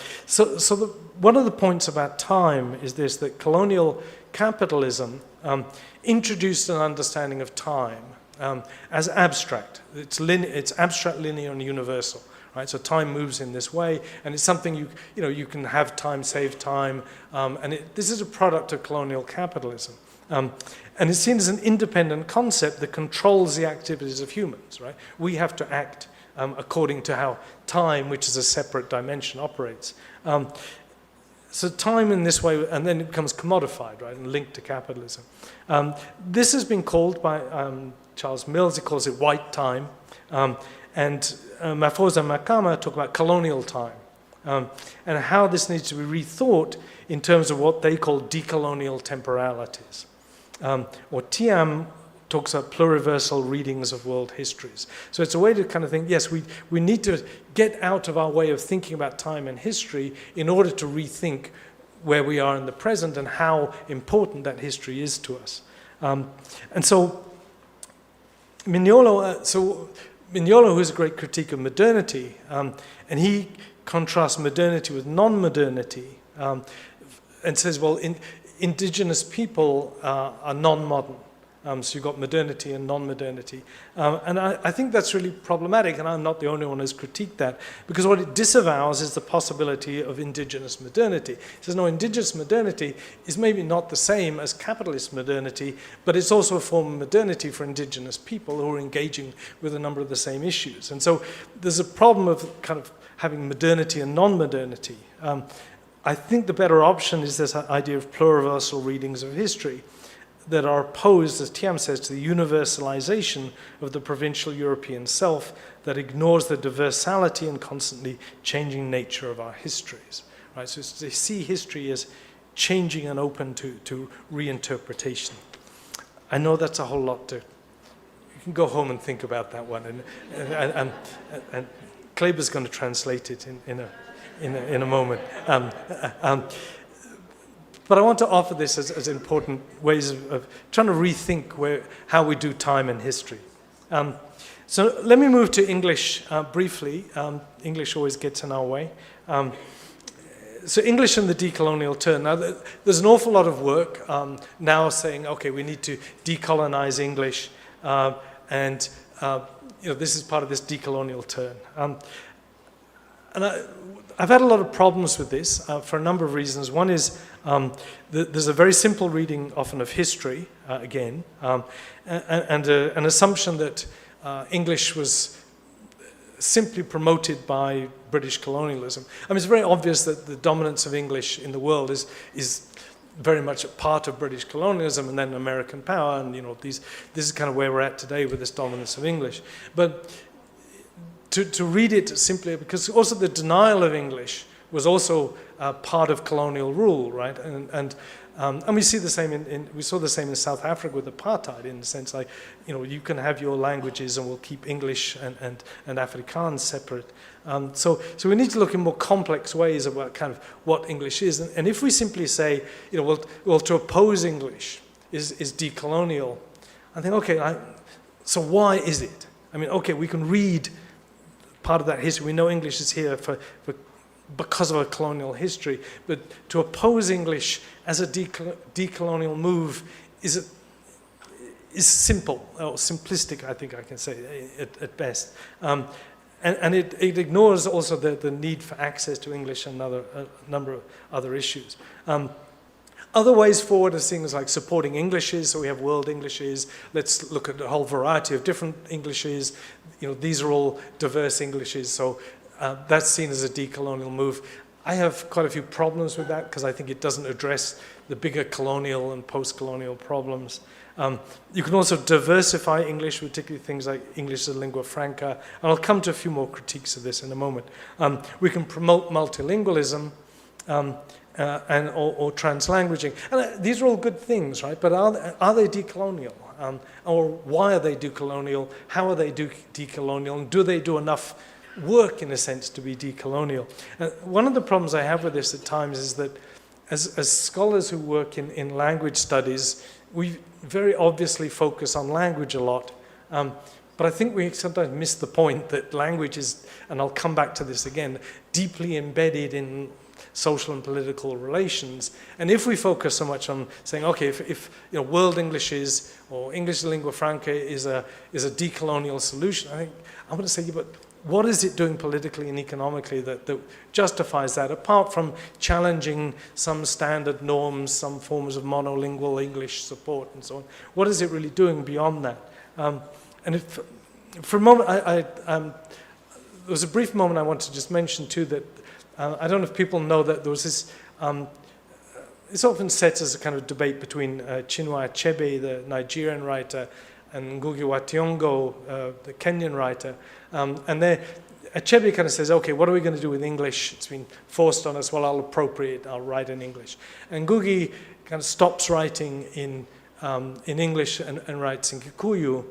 of the points about time is this, that colonial capitalism introduced an understanding of time as abstract. It's abstract, linear, and universal. Right? So time moves in this way, and it's something you can have time, save time, and this is a product of colonial capitalism. And it's seen as an independent concept that controls the activities of humans. Right? We have to act according to how time, which is a separate dimension, operates. So time in this way, and then it becomes commodified, right, and linked to capitalism. This has been called by Charles Mills, he calls it white time, and Mafosa and Makama talk about colonial time, and how this needs to be rethought in terms of what they call decolonial temporalities. Or Tiam talks about pluriversal readings of world histories. So it's a way to kind of think, yes, we need to get out of our way of thinking about time and history in order to rethink where we are in the present and how important that history is to us. And so Mignolo, who is a great critique of modernity, and he contrasts modernity with non-modernity, and says, well, indigenous people are non-modern. So you've got modernity and non-modernity. And I think that's really problematic, and I'm not the only one who's critiqued that, because what it disavows is the possibility of indigenous modernity. It says, no, indigenous modernity is maybe not the same as capitalist modernity, but it's also a form of modernity for indigenous people who are engaging with a number of the same issues. And so there's a problem of kind of having modernity and non-modernity. I think the better option is this idea of pluriversal readings of history that are opposed, as Tiam says, to the universalization of the provincial European self that ignores the diversality and constantly changing nature of our histories. Right? So they see history as changing and open to reinterpretation. I know that's a whole lot to... You can go home and think about that one, and Kleber's going to translate it in a moment. But I want to offer this as important ways of trying to rethink how we do time and history. So let me move to English briefly. English always gets in our way. So English and the decolonial turn. Now, there's an awful lot of work now saying, okay, we need to decolonize English, and this is part of this decolonial turn. And I've had a lot of problems with this for a number of reasons. One is there's a very simple reading often of history, again, and an assumption that English was simply promoted by British colonialism. I mean, it's very obvious that the dominance of English in the world is very much a part of British colonialism and then American power, and this is kind of where we're at today with this dominance of English. But to read it simply, because also the denial of English was also part of colonial rule, right? And we see the same we saw the same in South Africa with apartheid, in the sense like, you can have your languages and we'll keep English and Afrikaans separate. So we need to look in more complex ways about kind of what English is. And if we simply say, well, to oppose English is decolonial, I think, okay, so why is it? I mean, okay, we can read part of that history. We know English is here because of a colonial history, but to oppose English as a decolonial move is simple, or simplistic, I think I can say, at best. And it ignores also the need for access to English and a number of other issues. Other ways forward are things like supporting Englishes, so we have world Englishes. Let's look at a whole variety of different Englishes. You know, these are all diverse Englishes, so that's seen as a decolonial move. I have quite a few problems with that because I think it doesn't address the bigger colonial and post-colonial problems. You can also diversify English, particularly things like English as a lingua franca, and I'll come to a few more critiques of this in a moment. We can promote multilingualism, or translanguaging. And these are all good things, right? But are they decolonial? Or why are they decolonial? How are they decolonial? And do they do enough work, in a sense, to be decolonial? One of the problems I have with this at times is that as scholars who work in language studies, we very obviously focus on language a lot. But I think we sometimes miss the point that language is, and I'll come back to this again, deeply embedded in social and political relations. And if we focus so much on saying, okay, if you know, world English is, or English lingua franca is a decolonial solution, I think I'm going to say, yeah, but what is it doing politically and economically that justifies that, apart from challenging some standard norms, some forms of monolingual English support and so on? What is it really doing beyond that? And for a moment, there was a brief moment I want to just mention too that I don't know if people know that there was this, it's often set as a kind of debate between Chinua Achebe, the Nigerian writer, and Ngugi wa Thiong'o, the Kenyan writer. And Achebe kind of says, okay, what are we going to do with English? It's been forced on us. Well, I'll appropriate, I'll write in English. And Ngugi kind of stops writing in English and writes in Kikuyu.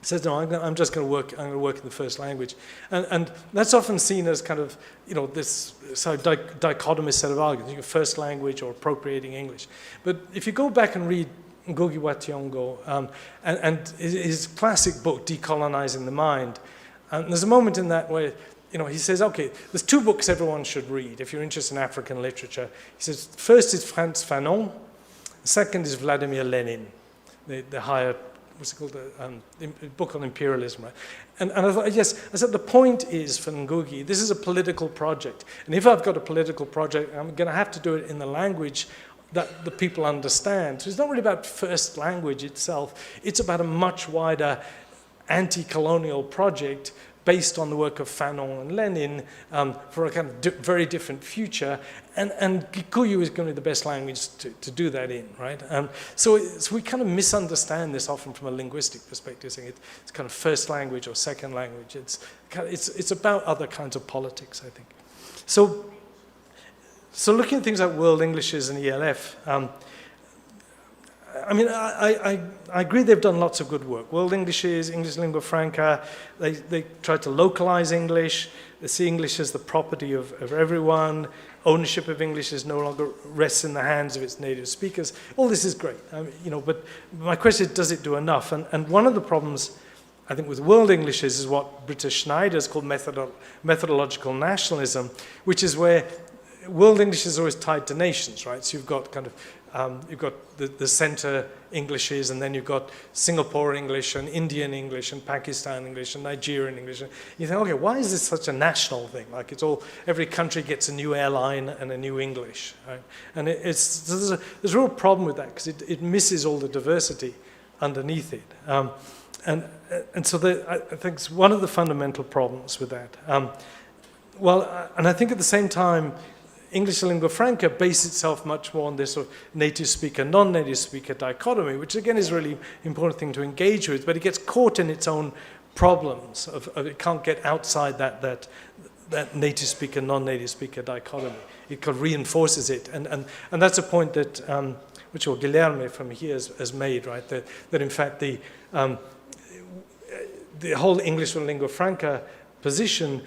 Says, no, I'm just going to work. I'm going to work in the first language, and that's often seen as kind of, you know, this sort of dichotomous set of arguments: your first language or appropriating English. But if you go back and read Ngugi wa Thiong'o and his classic book Decolonizing the Mind, and there's a moment in that where, you know, he says, okay, there's two books everyone should read if you're interested in African literature. He says, first is Frantz Fanon, the second is Vladimir Lenin, the higher. What's it called? The book on imperialism, right? And I thought, yes, I said the point is for Ngugi, this is a political project. And if I've got a political project, I'm going to have to do it in the language that the people understand. So it's not really about first language itself. It's about a much wider anti-colonial project based on the work of Fanon and Lenin for a kind of very different future. And Kikuyu is going to be the best language to do that in, right? So we kind of misunderstand this often from a linguistic perspective, saying it's kind of first language or second language. It's about other kinds of politics, I think. So looking at things like world Englishes and ELF, I mean, I agree they've done lots of good work. World Englishes, English lingua franca, they try to localize English. They see English as the property of everyone. Ownership of English is no longer rests in the hands of its native speakers. All this is great, you know, but my question is, does it do enough? And one of the problems, I think, with world Englishes is what Britta Schneider has called methodological nationalism, which is where world English is always tied to nations, right? So you've got kind of you've got the center Englishes, and then you've got Singapore English and Indian English and Pakistan English and Nigerian English. And you think, okay, why is this such a national thing? Like it's all, every country gets a new airline and a new English, right? And there's a real problem with that because it misses all the diversity underneath it. And so I think it's one of the fundamental problems with that. And I think at the same time, English lingua franca base itself much more on this sort of native speaker, non-native speaker dichotomy, which again is a really important thing to engage with, but it gets caught in its own problems of it can't get outside that native speaker, non-native speaker dichotomy. It kind of reinforces it, and that's a point that which Guilherme from here has made, right? That in fact the whole English lingua franca position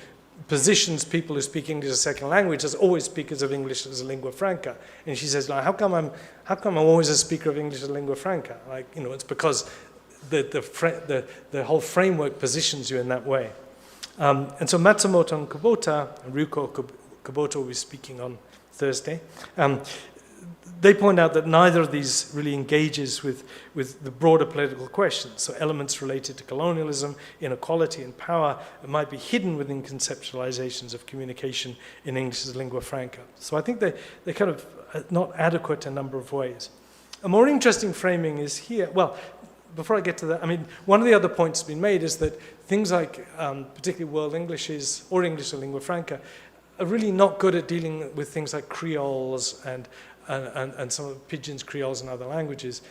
positions people who speak English as a second language as always speakers of English as a lingua franca. And she says, like, how come I'm always a speaker of English as a lingua franca? Like, you know, it's because the whole framework positions you in that way. And so Matsumoto and Kubota, and Ryuko Kubota will be speaking on Thursday, they point out that neither of these really engages with the broader political questions. So elements related to colonialism, inequality, and power might be hidden within conceptualizations of communication in English as lingua franca. So I think they're kind of not adequate in a number of ways. A more interesting framing is here. Well, before I get to that, I mean, one of the other points that's been made is that things like particularly world Englishes or English as lingua franca are really not good at dealing with things like Creoles and some of Pidgin's Creoles and other languages.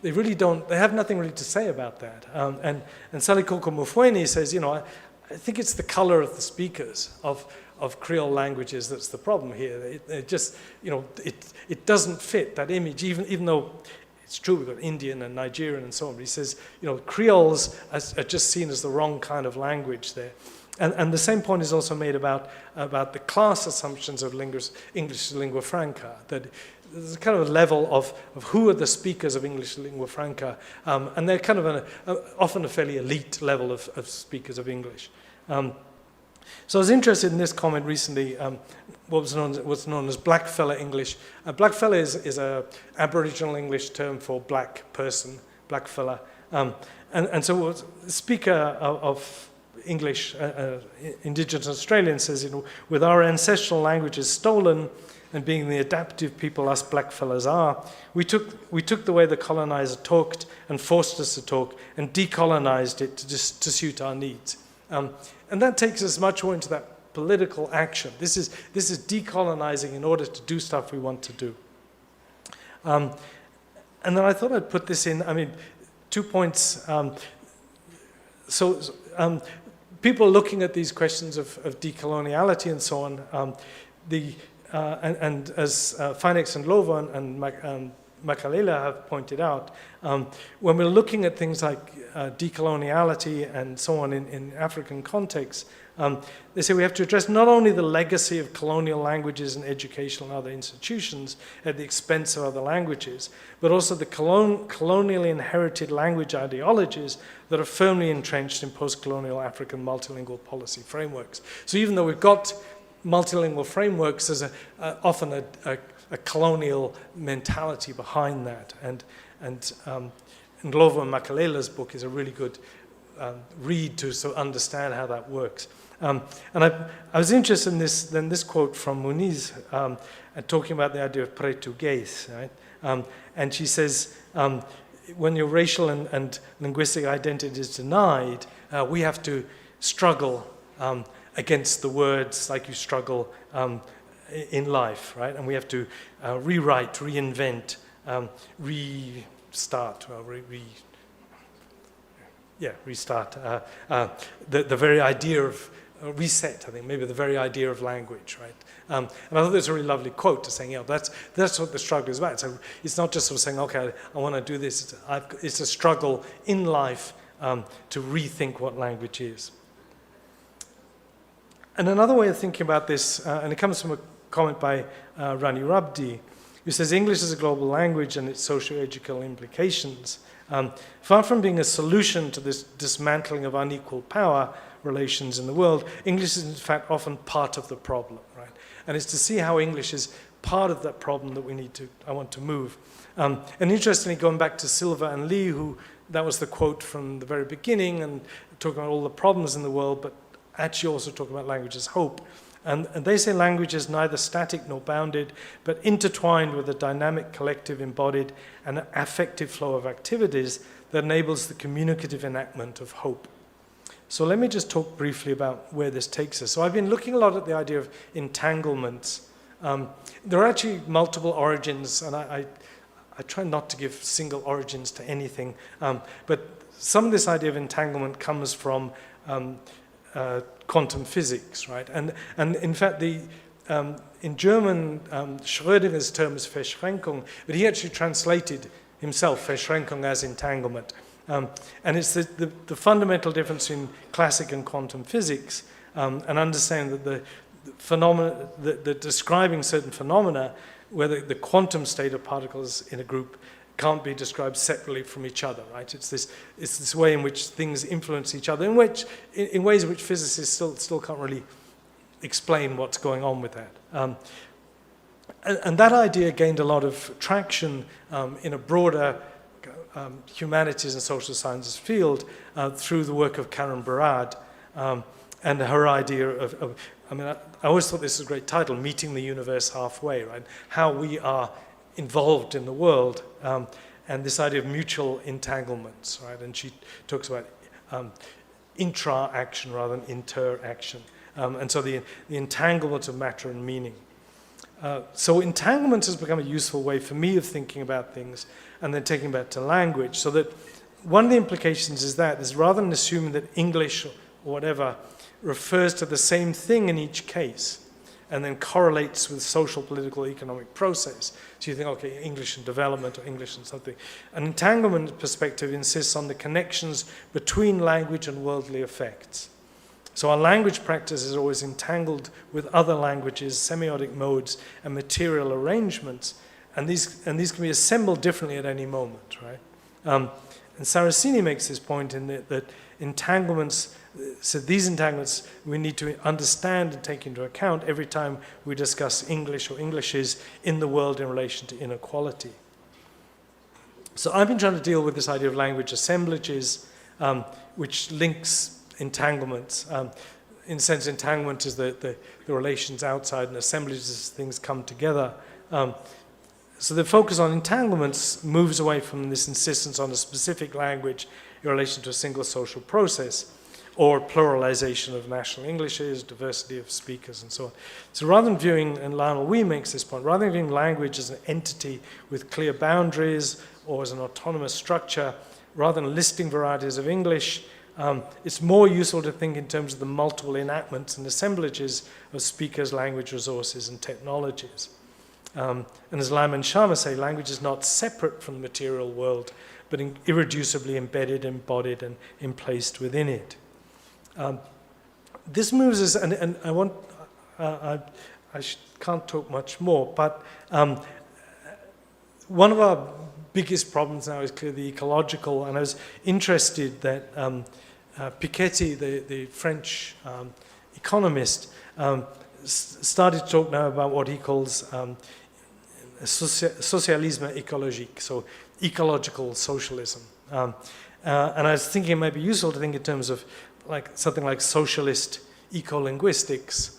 They really don't, they have nothing really to say about that. And Salikoko Mufweni says, you know, I think it's the color of the speakers of Creole languages that's the problem here. It just, you know, it doesn't fit that image, even though it's true we've got Indian and Nigerian and so on. But he says, you know, Creoles are just seen as the wrong kind of language there. And the same point is also made about the class assumptions of English lingua franca, that there's a kind of a level of who are the speakers of English lingua franca, and they're kind of often a fairly elite level of speakers of English. So I was interested in this comment recently, what's known as blackfella English. Blackfella is an Aboriginal English term for black person, blackfella. And so the speaker of English, Indigenous Australian says, you know, with our ancestral languages stolen and being the adaptive people us blackfellas are, we took the way the colonizer talked and forced us to talk and decolonized it to suit our needs. And that takes us much more into that political action. This is decolonizing in order to do stuff we want to do. And then I thought I'd put this in, I mean, 2 points. People looking at these questions of decoloniality and so on, and as Finex and Lovo and Makalela have pointed out, when we're looking at things like decoloniality and so on in African contexts, they say we have to address not only the legacy of colonial languages and educational and other institutions at the expense of other languages, but also the colonially inherited language ideologies that are firmly entrenched in post-colonial African multilingual policy frameworks. So even though we've got multilingual frameworks, there's often a colonial mentality behind that. And Ndlovu and Makalela's book is a really good read to sort of understand how that works. And I was interested in this quote from Muniz, talking about the idea of Portuguese, right? And she says, when your racial and linguistic identity is denied, we have to struggle against the words like you struggle in life, right? And we have to rewrite, reinvent, restart, restart. The very idea of reset, I think, maybe the very idea of language, right? And I thought that's a really lovely quote to saying, that's what the struggle is about. So it's not just sort of saying, okay, I want to do this. It's a struggle in life to rethink what language is. And another way of thinking about this, and it comes from a comment by Rani Rabdi, who says English is a global language and its socio-educational implications. Far from being a solution to this dismantling of unequal power relations in the world, English is in fact often part of the problem, right? And it's to see how English is part of that problem that I want to move. And interestingly, going back to Silva and Lee, that was the quote from the very beginning, and talking about all the problems in the world, but actually also talking about language as hope. And they say language is neither static nor bounded, but intertwined with a dynamic, collective, embodied, and affective flow of activities that enables the communicative enactment of hope. So let me just talk briefly about where this takes us. So I've been looking a lot at the idea of entanglements. There are actually multiple origins, and I try not to give single origins to anything, but some of this idea of entanglement comes from quantum physics, right? And in fact, in German, Schrödinger's term is Verschränkung, but he actually translated himself Verschränkung as entanglement. And it's the fundamental difference in classic and quantum physics and understanding that the phenomena, that describing certain phenomena, where the quantum state of particles in a group can't be described separately from each other, right? It's this way in which things influence each other, in ways in which physicists still can't really explain what's going on with that. And that idea gained a lot of traction in a broader humanities and social sciences field through the work of Karen Barad and her idea of I mean, I always thought this was a great title, Meeting the Universe Halfway, right? How we are involved in the world, and this idea of mutual entanglements, right? And she talks about intra-action rather than inter-action. And so the entanglement of matter and meaning. So entanglement has become a useful way for me of thinking about things and then taking back to language, so that one of the implications is that is rather than assuming that English or whatever refers to the same thing in each case and then correlates with social, political, economic process. So you think, okay, English and development or English and something. An entanglement perspective insists on the connections between language and worldly effects. So our language practice is always entangled with other languages, semiotic modes, and material arrangements, and these can be assembled differently at any moment, right? And Saraceni makes this point in that entanglements, so these entanglements we need to understand and take into account every time we discuss English or Englishes in the world in relation to inequality. So I've been trying to deal with this idea of language assemblages, which links entanglements. In a sense, entanglement is the relations outside, and assemblages as things come together. So the focus on entanglements moves away from this insistence on a specific language in relation to a single social process, or pluralization of national Englishes, diversity of speakers, and so on. So rather than viewing, and Lionel Wee makes this point, rather than viewing language as an entity with clear boundaries or as an autonomous structure, rather than listing varieties of English, it's more useful to think in terms of the multiple enactments and assemblages of speakers, language resources, and technologies. And as Lyman Sharma say, language is not separate from the material world, but irreducibly embedded, embodied, and emplaced within it. This moves us, and I want, can't talk much more, but one of our biggest problems now is clearly the ecological, and I was interested that Piketty, the French economist, started to talk now about what he calls socialisme écologique, so ecological socialism. And I was thinking it might be useful to think in terms of something like socialist ecolinguistics.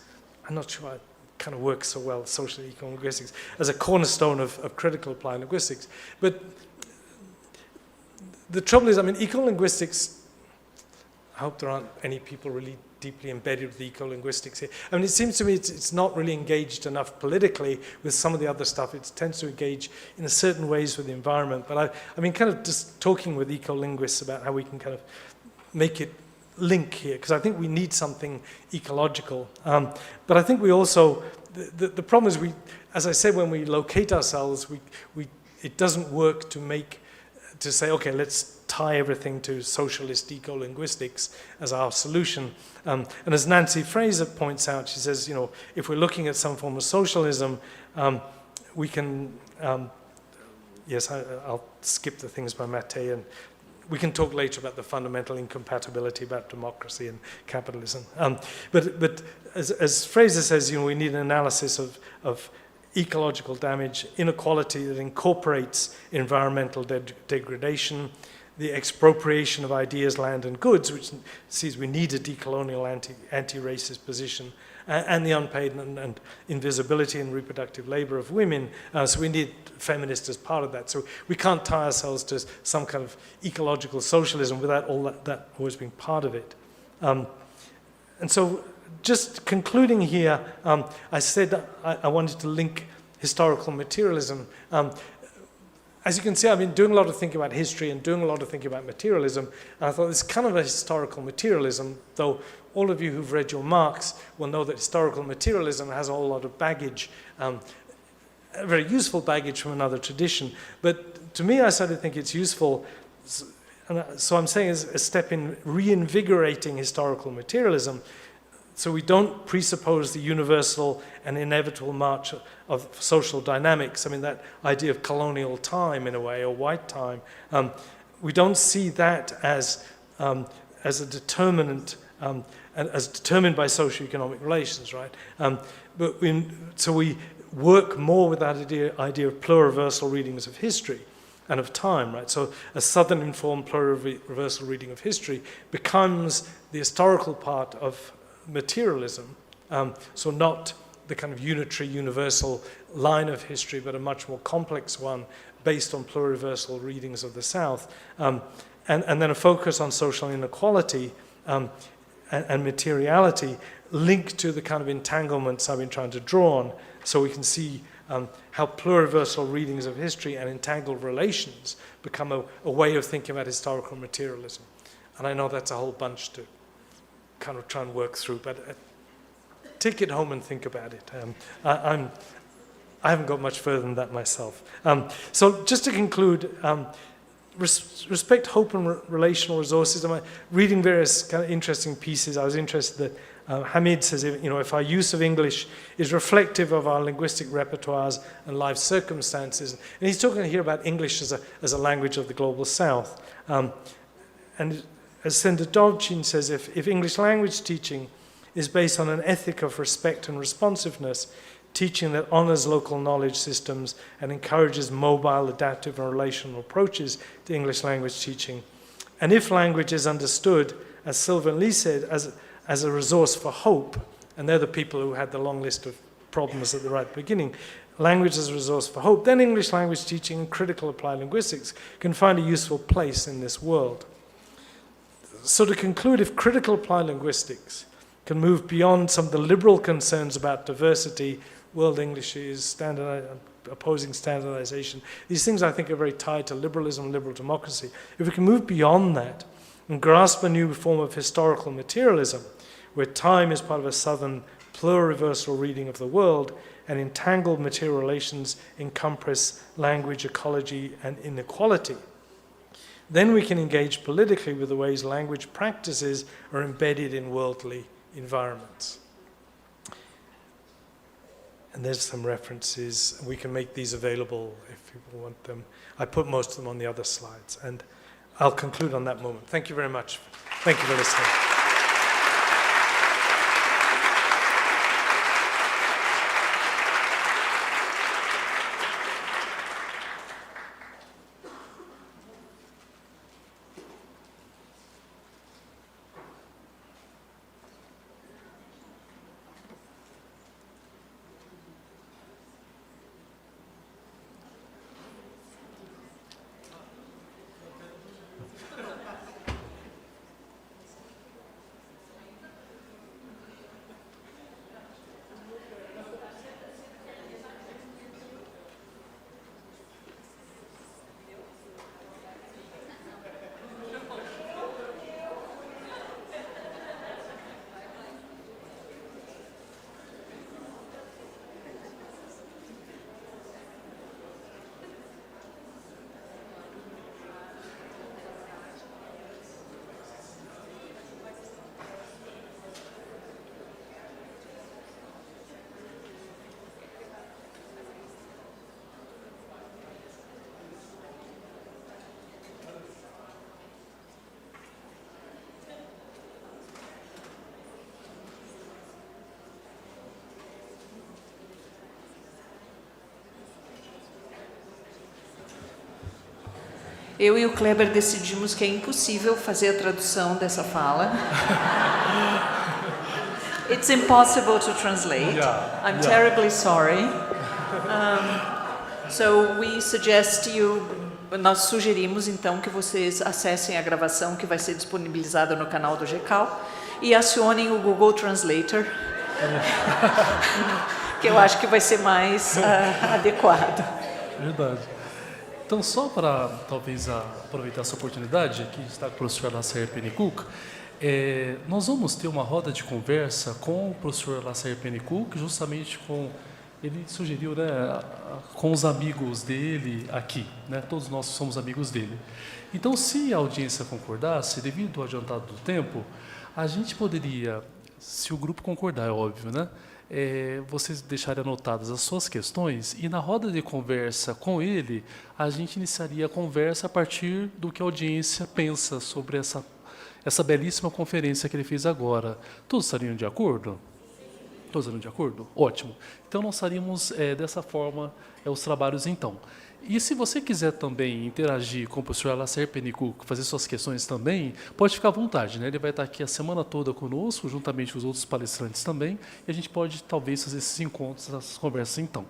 I'm not sure it kind of works so well, social ecolinguistics, as a cornerstone of critical applied linguistics. But the trouble is, I mean, ecolinguistics, I hope there aren't any people really deeply embedded with ecolinguistics here. I mean, it seems to me it's not really engaged enough politically with some of the other stuff. It tends to engage in a certain ways with the environment. But I mean, kind of just talking with ecolinguists about how we can kind of make it link here, because I think we need something ecological. But I think we also, the problem is as I said, when we locate ourselves, it doesn't work to say, okay, let's tie everything to socialist ecolinguistics as our solution. And as Nancy Fraser points out, she says, if we're looking at some form of socialism, we can, yes, I'll skip the things by Mattei, and we can talk later about the fundamental incompatibility about democracy and capitalism. But as Fraser says, we need an analysis of ecological damage, inequality that incorporates environmental degradation, the expropriation of ideas, land, and goods, which sees we need a decolonial anti-racist position, and the unpaid and invisibility and reproductive labor of women. So we need feminists as part of that. So we can't tie ourselves to some kind of ecological socialism without all that always being part of it. And so just concluding here, I said that I wanted to link historical materialism. As you can see, I've been doing a lot of thinking about history and doing a lot of thinking about materialism. And I thought it's kind of a historical materialism, though all of you who've read your Marx will know that historical materialism has a whole lot of baggage, a very useful baggage from another tradition. But to me, I started to think it's useful. And so I'm saying as a step in reinvigorating historical materialism, So we don't presuppose the universal and inevitable march of social dynamics. I mean, that idea of colonial time, in a way, or white time. We don't see that as a determinant, as determined by socioeconomic relations, right? So we work more with that idea of pluriversal readings of history and of time, right? So a Southern-informed pluriversal reading of history becomes the historical part of materialism, so not the kind of unitary, universal line of history, but a much more complex one based on pluriversal readings of the South, and then a focus on social inequality and materiality linked to the kind of entanglements I've been trying to draw on, so we can see how pluriversal readings of history and entangled relations become a way of thinking about historical materialism. And I know that's a whole bunch to kind of try and work through, but take it home and think about it. I haven't got much further than that myself. So just to conclude, respect, hope, and relational resources. I'm reading various kind of interesting pieces. I was interested that Hamid says, if our use of English is reflective of our linguistic repertoires and life circumstances, and he's talking here about English as a language of the global South. And as Senator Dovchin says, if English language teaching is based on an ethic of respect and responsiveness, teaching that honors local knowledge systems and encourages mobile, adaptive, and relational approaches to English language teaching, and if language is understood, as Sylvan Lee said, as a resource for hope, and they're the people who had the long list of problems at the right beginning, language as a resource for hope, then English language teaching and critical applied linguistics can find a useful place in this world. So to conclude, if critical applied linguistics can move beyond some of the liberal concerns about diversity, world Englishes, opposing standardization, these things I think are very tied to liberalism, liberal democracy. If we can move beyond that and grasp a new form of historical materialism, where time is part of a Southern pluriversal reading of the world, and entangled material relations encompass language, ecology, and inequality, then we can engage politically with the ways language practices are embedded in worldly environments. And there's some references. We can make these available if people want them. I put most of them on the other slides. And I'll conclude on that moment. Thank you very much. Thank you for listening. Eu e o Kleber decidimos que é impossível fazer a tradução dessa fala. It's impossible to translate. I'm terribly sorry. So we suggest nós sugerimos então que vocês acessem a gravação que vai ser disponibilizada no canal do GECAL e acionem o Google Translator, que eu acho que vai ser mais adequado. Verdade. Então, só para talvez aproveitar essa oportunidade, aqui está com o professor Lassair Pennycook, nós vamos ter uma roda de conversa com o professor Lassair Pennycook, justamente ele sugeriu, né, com os amigos dele aqui, né, todos nós somos amigos dele. Então, se a audiência concordasse, devido ao adiantado do tempo, a gente poderia se o grupo concordar, é óbvio, né? Vocês deixarem anotadas as suas questões e na roda de conversa com ele, a gente iniciaria a conversa a partir do que a audiência pensa sobre essa belíssima conferência que ele fez agora. Todos estariam de acordo? Todos estariam de acordo? Ótimo. Então, nós faríamos dessa forma os trabalhos, então. E se você quiser também interagir com o professor Alasser Penicuc, fazer suas questões também, pode ficar à vontade, né? Ele vai estar aqui a semana toda conosco, juntamente com os outros palestrantes também, e a gente pode, talvez, fazer esses encontros, essas conversas, então.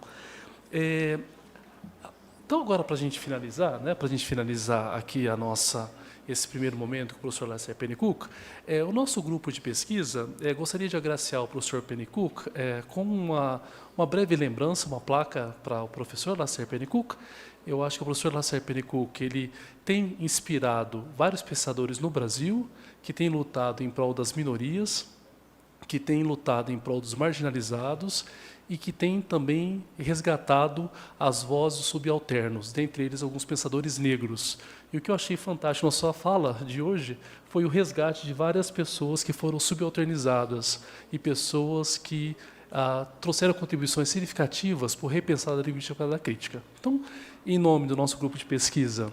Então, agora, para a gente finalizar, né? Para a gente finalizar aqui esse primeiro momento com o professor Alasser Penicuc, o nosso grupo de pesquisa gostaria de agraciar o professor Penicuc com uma breve lembrança, uma placa para o professor Alasser Penicuc. Eu acho que o professor Alasser Penicuc ele tem inspirado vários pensadores no Brasil que têm lutado em prol das minorias, que têm lutado em prol dos marginalizados e que têm também resgatado as vozes subalternos, dentre eles alguns pensadores negros. E o que eu achei fantástico na sua fala de hoje foi o resgate de várias pessoas que foram subalternizadas e pessoas que trouxeram contribuições significativas por repensar a linguística da crítica. Então, em nome do nosso grupo de pesquisa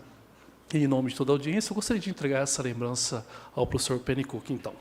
e em nome de toda a audiência, eu gostaria de entregar essa lembrança ao professor Penicuc, então.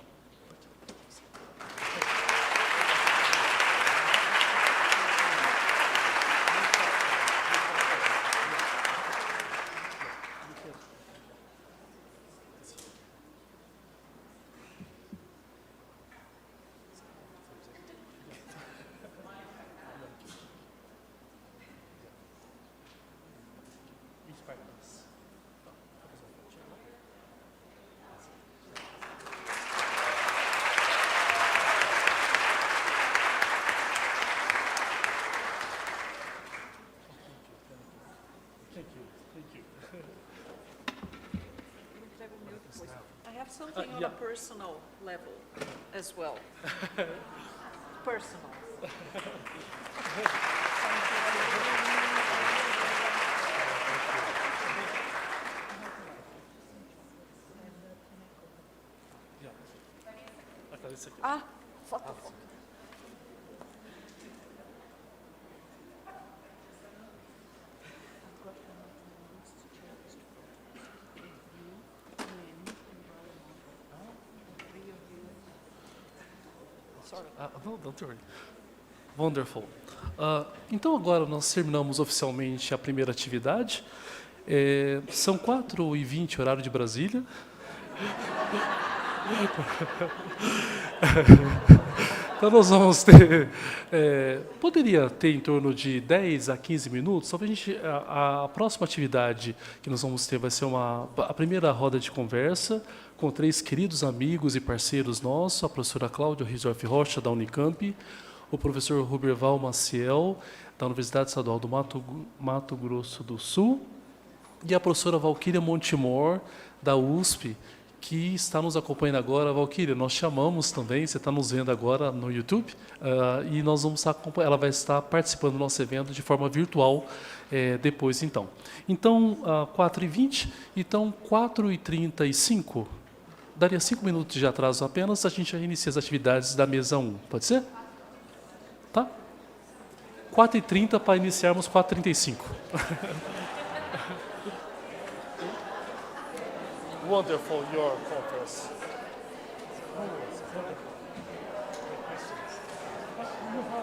I have something on a personal level as well. Personal. Foto. No, don't worry. Wonderful. Então, agora nós terminamos oficialmente a primeira atividade. São 4h20, horário de Brasília. Então, nós vamos ter... poderia ter em torno de 10 a 15 minutos. Só para a próxima atividade que nós vamos ter vai ser a primeira roda de conversa com 3 queridos amigos e parceiros nossos, a professora Cláudia Risdorf Rocha, da Unicamp, o professor Ruberval Maciel, da Universidade Estadual do Mato Grosso do Sul, e a professora Valquíria Montemor, da USP, que está nos acompanhando agora. Valquíria, nós chamamos também, você está nos vendo agora no YouTube, e nós vamos acompanhar, ela vai estar participando do nosso evento de forma virtual depois, então. Então, 4h20, então 4h35, daria 5 minutos de atraso apenas, a gente já inicia as atividades da mesa 1, pode ser? Tá? 4h30 para iniciarmos 4h35. Wonderful, your conference. You have